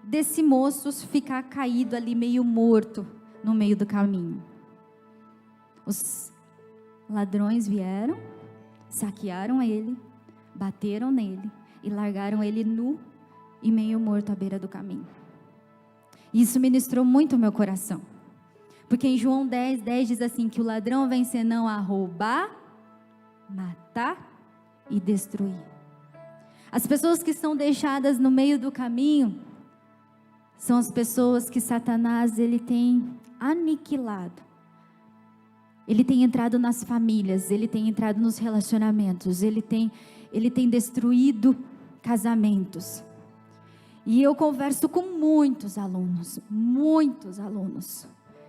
desse moço ficar caído ali meio morto no meio do caminho? Os ladrões vieram, saquearam ele, bateram nele e largaram ele nu e meio morto à beira do caminho. Isso ministrou muito o meu coração, porque em João 10, 10 diz assim, que o ladrão vem senão a roubar, matar e destruir. As pessoas que são deixadas no meio do caminho são as pessoas que Satanás ele tem aniquilado. Ele tem entrado nas famílias, ele tem entrado nos relacionamentos, ele tem destruído casamentos. E eu converso com muitos alunos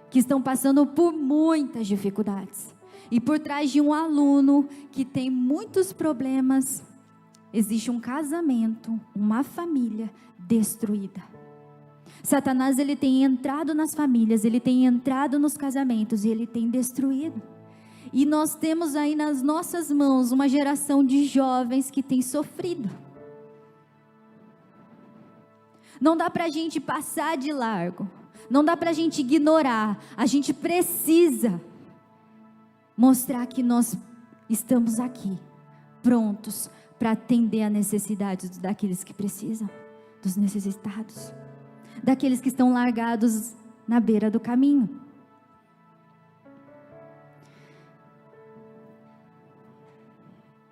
que estão passando por muitas dificuldades. E por trás de um aluno que tem muitos problemas, existe um casamento, uma família destruída. Satanás ele tem entrado nas famílias, ele tem entrado nos casamentos e ele tem destruído. E nós temos aí nas nossas mãos uma geração de jovens que tem sofrido. Não dá para a gente passar de largo. Não dá para a gente ignorar. A gente precisa mostrar que nós estamos aqui, prontos para atender a necessidades daqueles que precisam, dos necessitados, daqueles que estão largados na beira do caminho.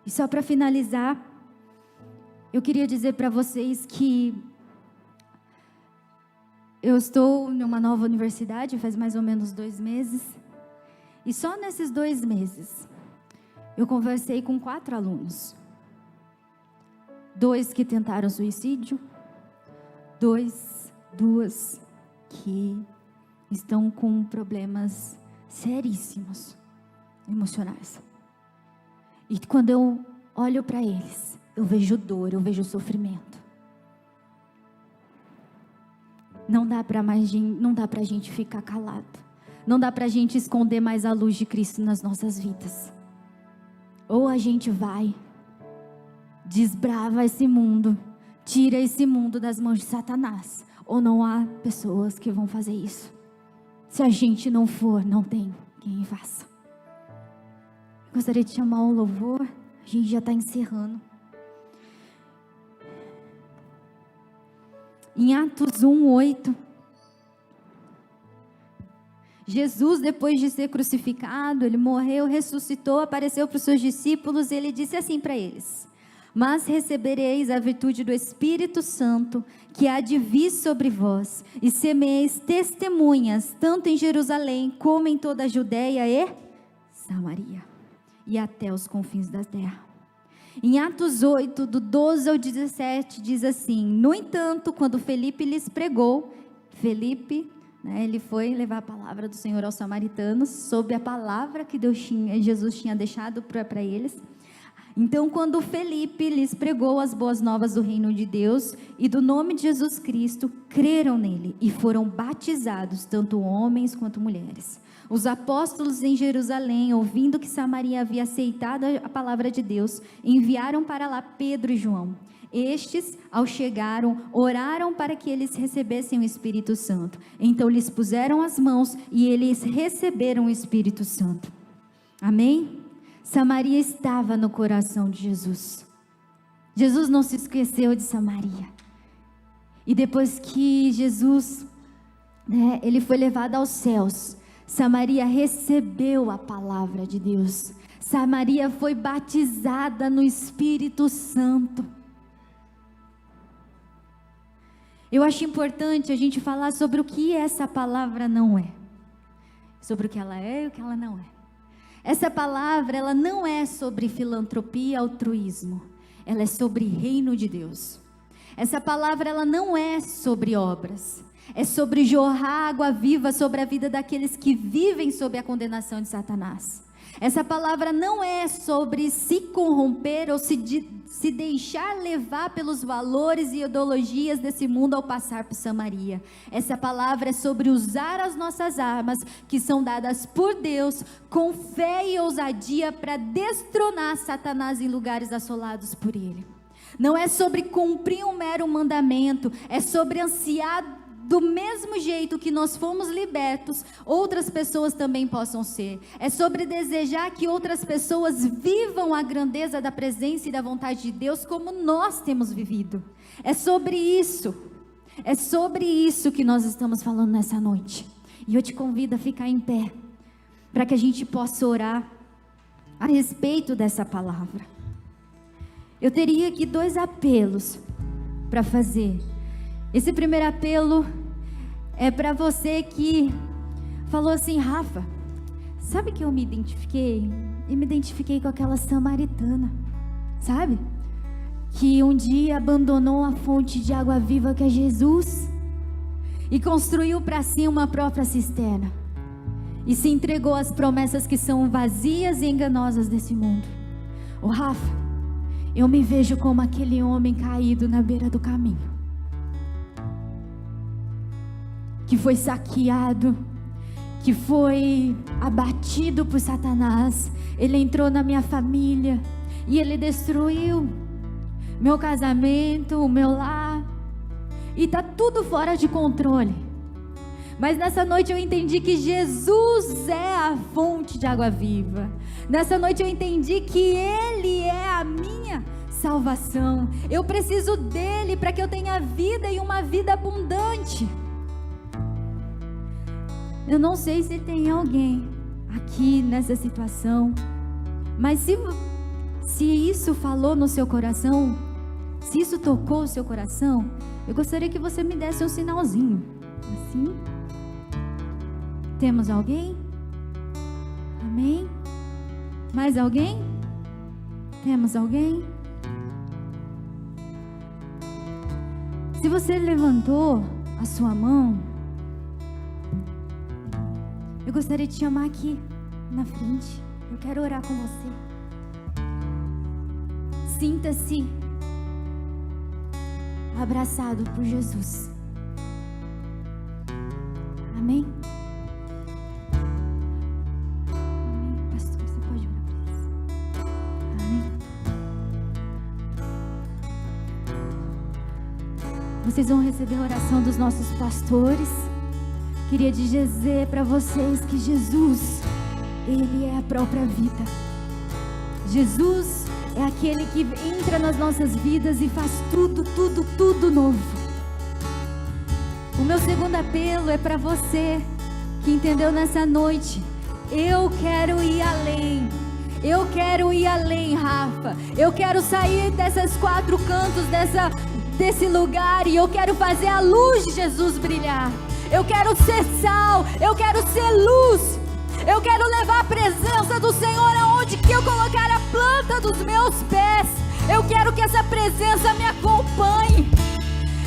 E só para finalizar, eu queria dizer para vocês que eu estou numa nova universidade, faz mais ou menos 2 meses, e só nesses 2 meses, eu conversei com 4 alunos. 2 que tentaram suicídio, 2 que estão com problemas seríssimos, emocionais. E quando eu olho para eles, eu vejo dor, eu vejo sofrimento. Não dá para a gente ficar calado. Não dá para a gente esconder mais a luz de Cristo nas nossas vidas. Ou a gente vai, desbrava esse mundo, tira esse mundo das mãos de Satanás. Ou não há pessoas que vão fazer isso. Se a gente não for, não tem quem faça. Gostaria de chamar o louvor. A gente já está encerrando. Em Atos 1:8, Jesus, depois de ser crucificado, ele morreu, ressuscitou, apareceu para os seus discípulos e ele disse assim para eles: mas recebereis a virtude do Espírito Santo, que há de vir sobre vós, e semeis testemunhas, tanto em Jerusalém, como em toda a Judeia e Samaria, e até os confins da terra. Em Atos 8, do 12 ao 17, diz assim: no entanto, quando Felipe lhes pregou, ele foi levar a palavra do Senhor aos samaritanos, sob a palavra que Jesus tinha deixado para eles. Então, quando Felipe lhes pregou as boas novas do reino de Deus e do nome de Jesus Cristo, creram nele e foram batizados, tanto homens quanto mulheres. Os apóstolos em Jerusalém, ouvindo que Samaria havia aceitado a palavra de Deus, enviaram para lá Pedro e João. Estes, ao chegaram, oraram para que eles recebessem o Espírito Santo. Então lhes puseram as mãos e eles receberam o Espírito Santo. Amém? Samaria estava no coração de Jesus. Jesus não se esqueceu de Samaria. E depois que Jesus, ele foi levado aos céus, Samaria recebeu a palavra de Deus. Samaria foi batizada no Espírito Santo. Eu acho importante a gente falar sobre o que essa palavra não é. Sobre o que ela é e o que ela não é. Essa palavra, ela não é sobre filantropia e altruísmo. Ela é sobre reino de Deus. Essa palavra, ela não é sobre obras. É sobre jorrar água viva sobre a vida daqueles que vivem sob a condenação de Satanás. Essa palavra não é sobre se corromper ou se deixar levar pelos valores e ideologias desse mundo ao passar por Samaria. Essa palavra é sobre usar as nossas armas, que são dadas por Deus, com fé e ousadia para destronar Satanás em lugares assolados por Ele. Não é sobre cumprir um mero mandamento, é sobre ansiar do mesmo jeito que nós fomos libertos, outras pessoas também possam ser. É sobre desejar que outras pessoas vivam a grandeza da presença e da vontade de Deus como nós temos vivido. É sobre isso que nós estamos falando nessa noite. E eu te convido a ficar em pé, para que a gente possa orar a respeito dessa palavra. Eu teria aqui 2 apelos para fazer. Esse primeiro apelo é para você que falou assim: Rafa, sabe que eu me identifiquei? Eu me identifiquei com aquela samaritana, sabe? Que um dia abandonou a fonte de água viva que é Jesus e construiu para si uma própria cisterna e se entregou às promessas que são vazias e enganosas desse mundo. Ô Rafa, eu me vejo como aquele homem caído na beira do caminho, que foi saqueado, que foi abatido por Satanás. Ele entrou na minha família e ele destruiu meu casamento, o meu lar. e está tudo fora de controle. Mas nessa noite eu entendi que Jesus é a fonte de água viva. Nessa noite eu entendi que Ele é a minha salvação. Eu preciso dEle para que eu tenha vida e uma vida abundante. Eu não sei se tem alguém aqui nessa situação, mas se isso falou no seu coração, se isso tocou o seu coração, eu gostaria que você me desse um sinalzinho, assim. Temos alguém? Amém? Mais alguém? Temos alguém? Se você levantou a sua mão, eu gostaria de te chamar aqui na frente. Eu quero orar com você. Sinta-se abraçado por Jesus. Amém? Amém. Pastor, você pode orar por isso. Amém. Vocês vão receber a oração dos nossos pastores. Queria dizer para vocês que Jesus, Ele é a própria vida. Jesus é aquele que entra nas nossas vidas e faz tudo novo. O meu segundo apelo é para você que entendeu nessa noite: eu quero ir além. Eu quero ir além, Rafa. Eu quero sair desses quatro cantos desse lugar e eu quero fazer a luz de Jesus brilhar. Eu quero ser sal, eu quero ser luz. Eu quero levar a presença do Senhor aonde que eu colocar a planta dos meus pés. Eu quero que essa presença me acompanhe.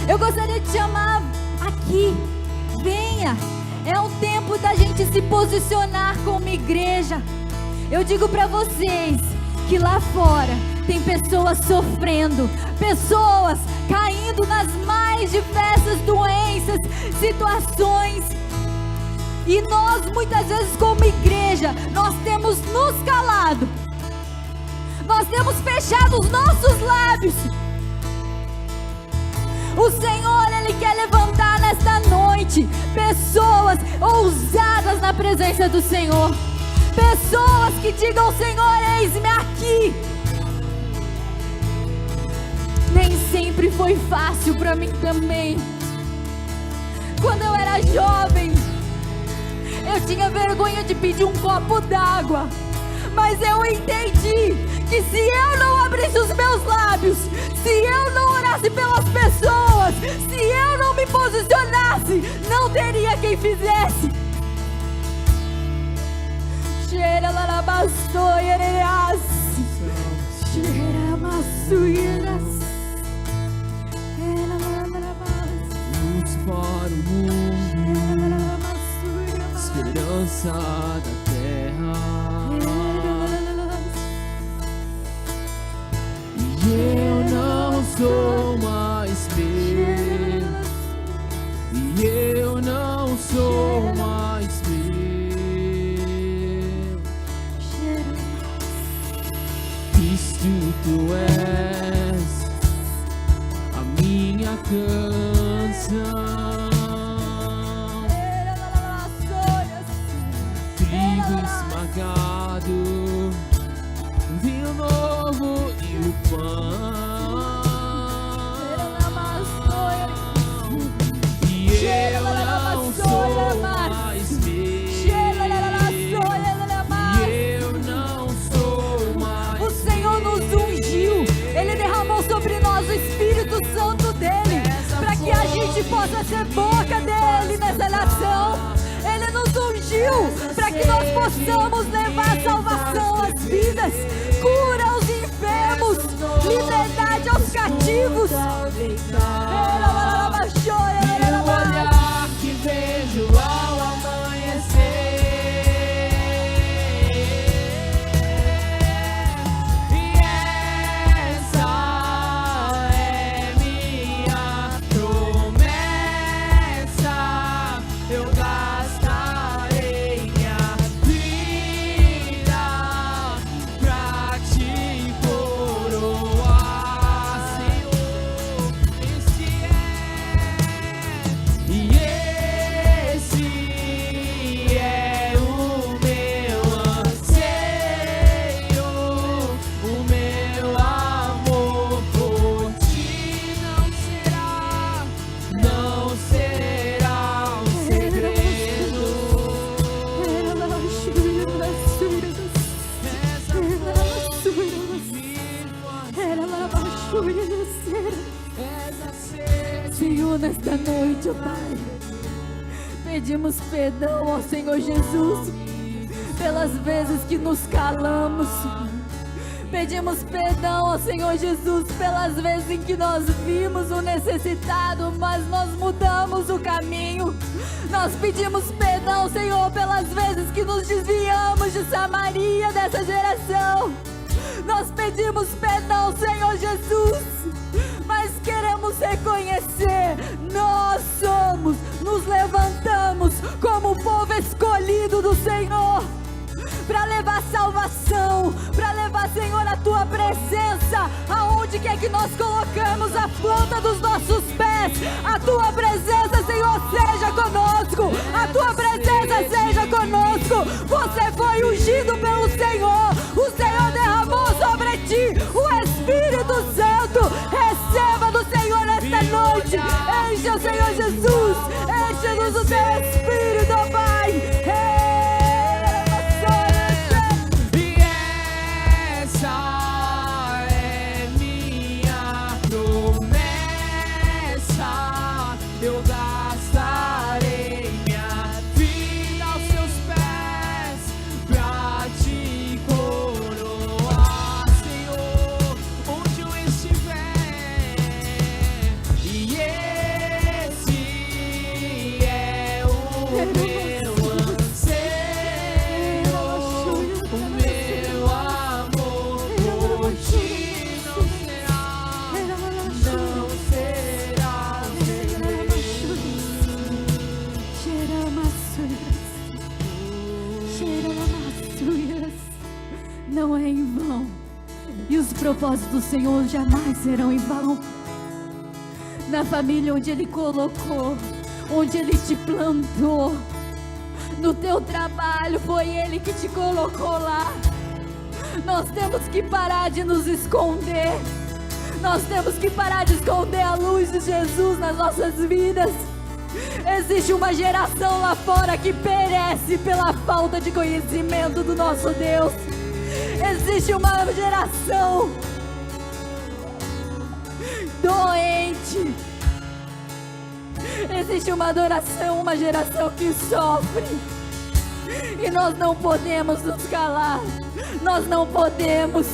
Eu gostaria de chamar aqui, venha. É um tempo da gente se posicionar como igreja. Eu digo para vocês que lá fora tem pessoas sofrendo, pessoas caindo nas mais diversas doenças, situações. E nós muitas vezes como igreja, nós temos nos calado. Nós temos fechado os nossos lábios. O Senhor, Ele quer levantar nesta noite pessoas ousadas na presença do Senhor. Pessoas que digam: Senhor, eis-me aqui. Nem sempre foi fácil para mim também. Quando eu era jovem, eu tinha vergonha de pedir um copo d'água. Mas eu entendi que se eu não abrisse os meus lábios, se eu não orasse pelas pessoas, se eu não me posicionasse, não teria quem fizesse. Cheira lá bassoiras, cheira massuiras, luz para o mundo, esperança da terra. E eu não sou mais meu, e eu não sou mais meu. Cristo, tu és a minha canção. Trigo esmagado, vinho novo e o pão. E eu não sou mais meu. E eu não sou mais. O Senhor nos ungiu. Ele derramou sobre nós o Espírito Santo dele, para que a gente possa ser boca dele nessa nação. Ele nos ungiu para que nós possamos levar salvação às vidas, cura aos enfermos, liberdade aos cativos. E o olhar que vejo ao amanhecer, e essa é minha promessa. Eu gastarei minha vida pra te coroar, Senhor. Esse Senhor, nesta noite, ó Pai, pedimos perdão, ó Senhor Jesus, pelas vezes que nos calamos. Pedimos perdão, ó Senhor Jesus, pelas vezes em que nós vimos o necessitado, mas nós mudamos o caminho. Nós pedimos perdão, Senhor, pelas vezes que nos desviamos de Samaria dessa geração. Nós pedimos perdão, Senhor Jesus, mas queremos reconhecer, nós somos, nos levantamos como o povo escolhido do Senhor, para levar salvação, para levar, Senhor, a Tua presença, aonde quer que nós colocamos a planta dos nossos pés. A Tua presença, Senhor, seja conosco, a Tua presença seja conosco. Você foi ungido pelo Senhor, o Senhor derramou sobre ti o Espírito Santo. Receba do Senhor nesta noite, enche o Senhor Jesus, enche-nos o Teu Espírito, ó Pai. Eu gastarei minha vida aos seus pés pra te coroar, Senhor, onde eu estiver. E esse é o meu anseio, o meu amor por ti não será. Não é em vão, e os propósitos do Senhor jamais serão em vão. Na família onde Ele colocou, onde Ele te plantou, no teu trabalho foi Ele que te colocou lá. Nós temos que parar de nos esconder, nós temos que parar de esconder a luz de Jesus nas nossas vidas. Existe uma geração lá fora que perece pela falta de conhecimento do nosso Deus. Existe uma geração doente. Existe uma geração que sofre. E nós não podemos nos calar. Nós não podemos.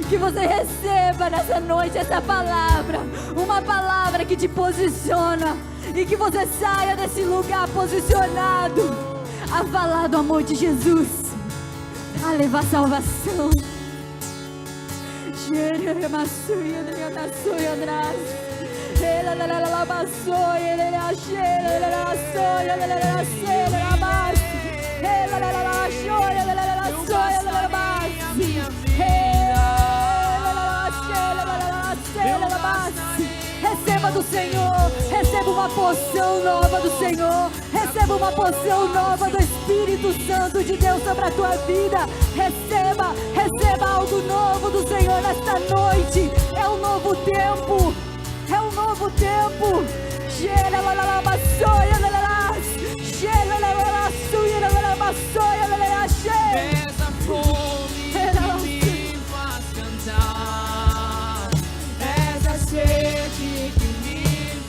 Que você receba nessa noite essa palavra, uma palavra que te posiciona, e que você saia desse lugar posicionado a falar do amor de Jesus, a levar salvação. Receba do Senhor, receba uma porção nova do Senhor, receba uma porção nova do Espírito Santo de Deus sobre a tua vida. Receba algo novo do Senhor nesta noite. É um novo tempo, é um novo tempo. Essa fome que me faz cantar, essa sede que me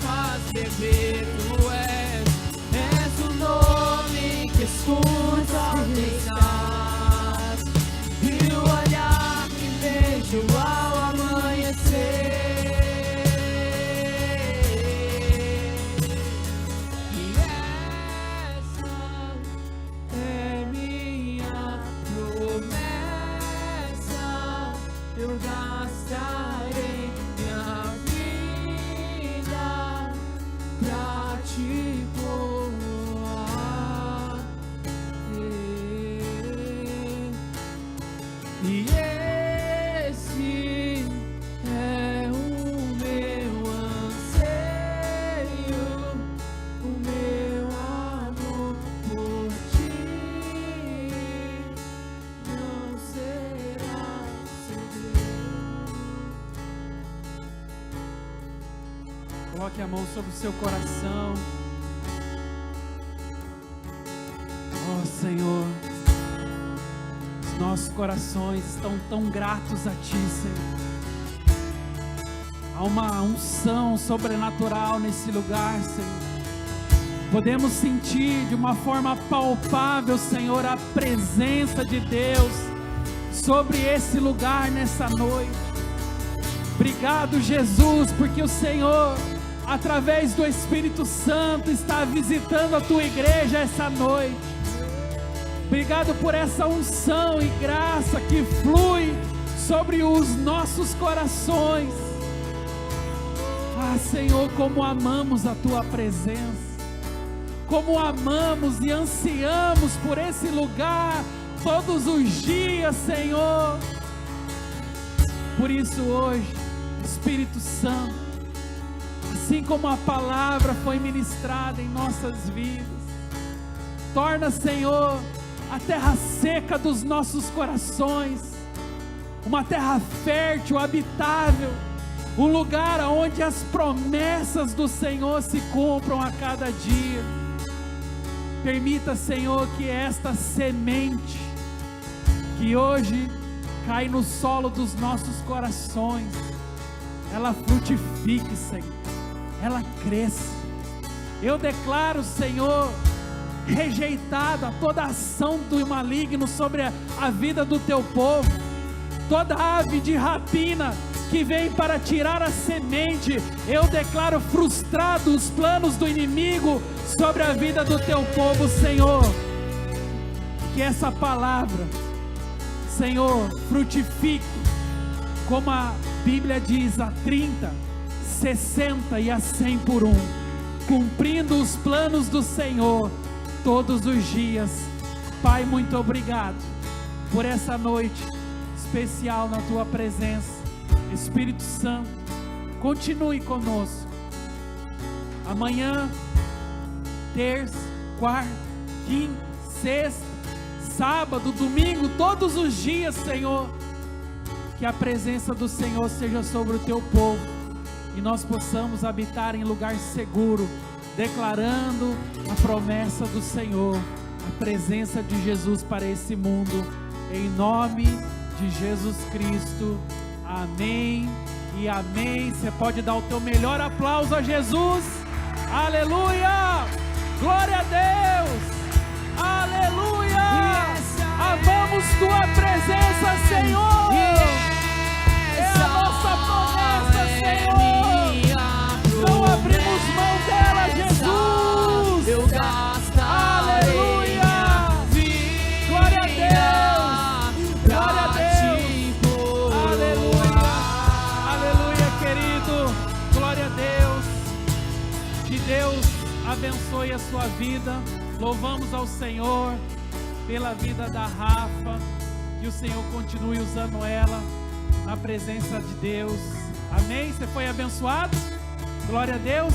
faz beber, tu és o nome que escuta ao deitar, e o olhar que vejo ao amanhecer. Eu gastarei minha vida pra te coroar. E esse é o meu anseio, o meu amor por ti não será. Coloque a mão sobre o seu coração. Oh Senhor, nossos corações estão tão gratos a Ti, Senhor. Há uma unção sobrenatural nesse lugar, Senhor. Podemos sentir de uma forma palpável, Senhor, a presença de Deus sobre esse lugar nessa noite. Obrigado, Jesus, porque o Senhor, através do Espírito Santo, está visitando a Tua igreja essa noite. Obrigado por essa unção e graça que flui sobre os nossos corações. Ah, Senhor, como amamos a Tua presença. Como amamos e ansiamos por esse lugar todos os dias, Senhor. Por isso hoje, Espírito Santo, assim como a palavra foi ministrada em nossas vidas, torna, Senhor, a terra seca dos nossos corações uma terra fértil, habitável, um lugar onde as promessas do Senhor se cumpram a cada dia. Permita, Senhor, que esta semente que hoje cai no solo dos nossos corações, ela frutifique, Senhor, ela cresça. Eu declaro, Senhor, rejeitada toda ação do maligno sobre a vida do Teu povo, toda ave de rapina que vem para tirar a semente, eu declaro frustrados os planos do inimigo sobre a vida do Teu povo, Senhor. Que essa palavra, Senhor, frutifique, como a Bíblia diz, a 30, 60 e a 100 por um, cumprindo os planos do Senhor todos os dias. Pai, muito obrigado por essa noite especial na Tua presença. Espírito Santo, continue conosco. Amanhã, terça, quarta, quinta, sexta, sábado, domingo, todos os dias, Senhor, que a presença do Senhor seja sobre o Teu povo e nós possamos habitar em lugar seguro, declarando a promessa do Senhor, a presença de Jesus para esse mundo, em nome de Jesus Cristo. Amém e amém. Você pode dar o teu melhor aplauso a Jesus. Aleluia! Glória a Deus! Aleluia! Amamos Tua presença, Senhor! É a nossa promessa, Senhor! Não abrimos mão dela, Jesus! Aleluia! Glória a Deus! Glória a Deus! Aleluia! Aleluia, querido! Glória a Deus! Que Deus abençoe a sua vida. Louvamos ao Senhor pela vida da Rafa, que o Senhor continue usando ela na presença de Deus. Amém? Você foi abençoado? Glória a Deus.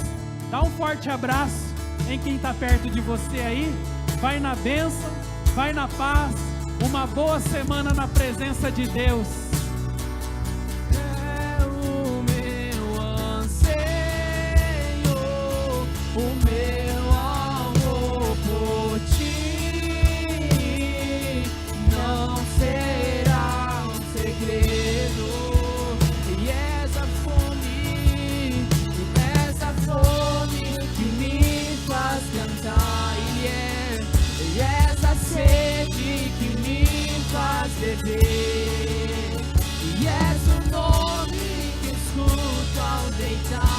Dá um forte abraço em quem está perto de você aí. Vai na bênção, vai na paz. Uma boa semana na presença de Deus. É o meu anseio, o meu amor por Ti não será um segredo. E essa fome que me faz cantar, e essa sede que me faz beber, e és o nome que escuto ao deitar.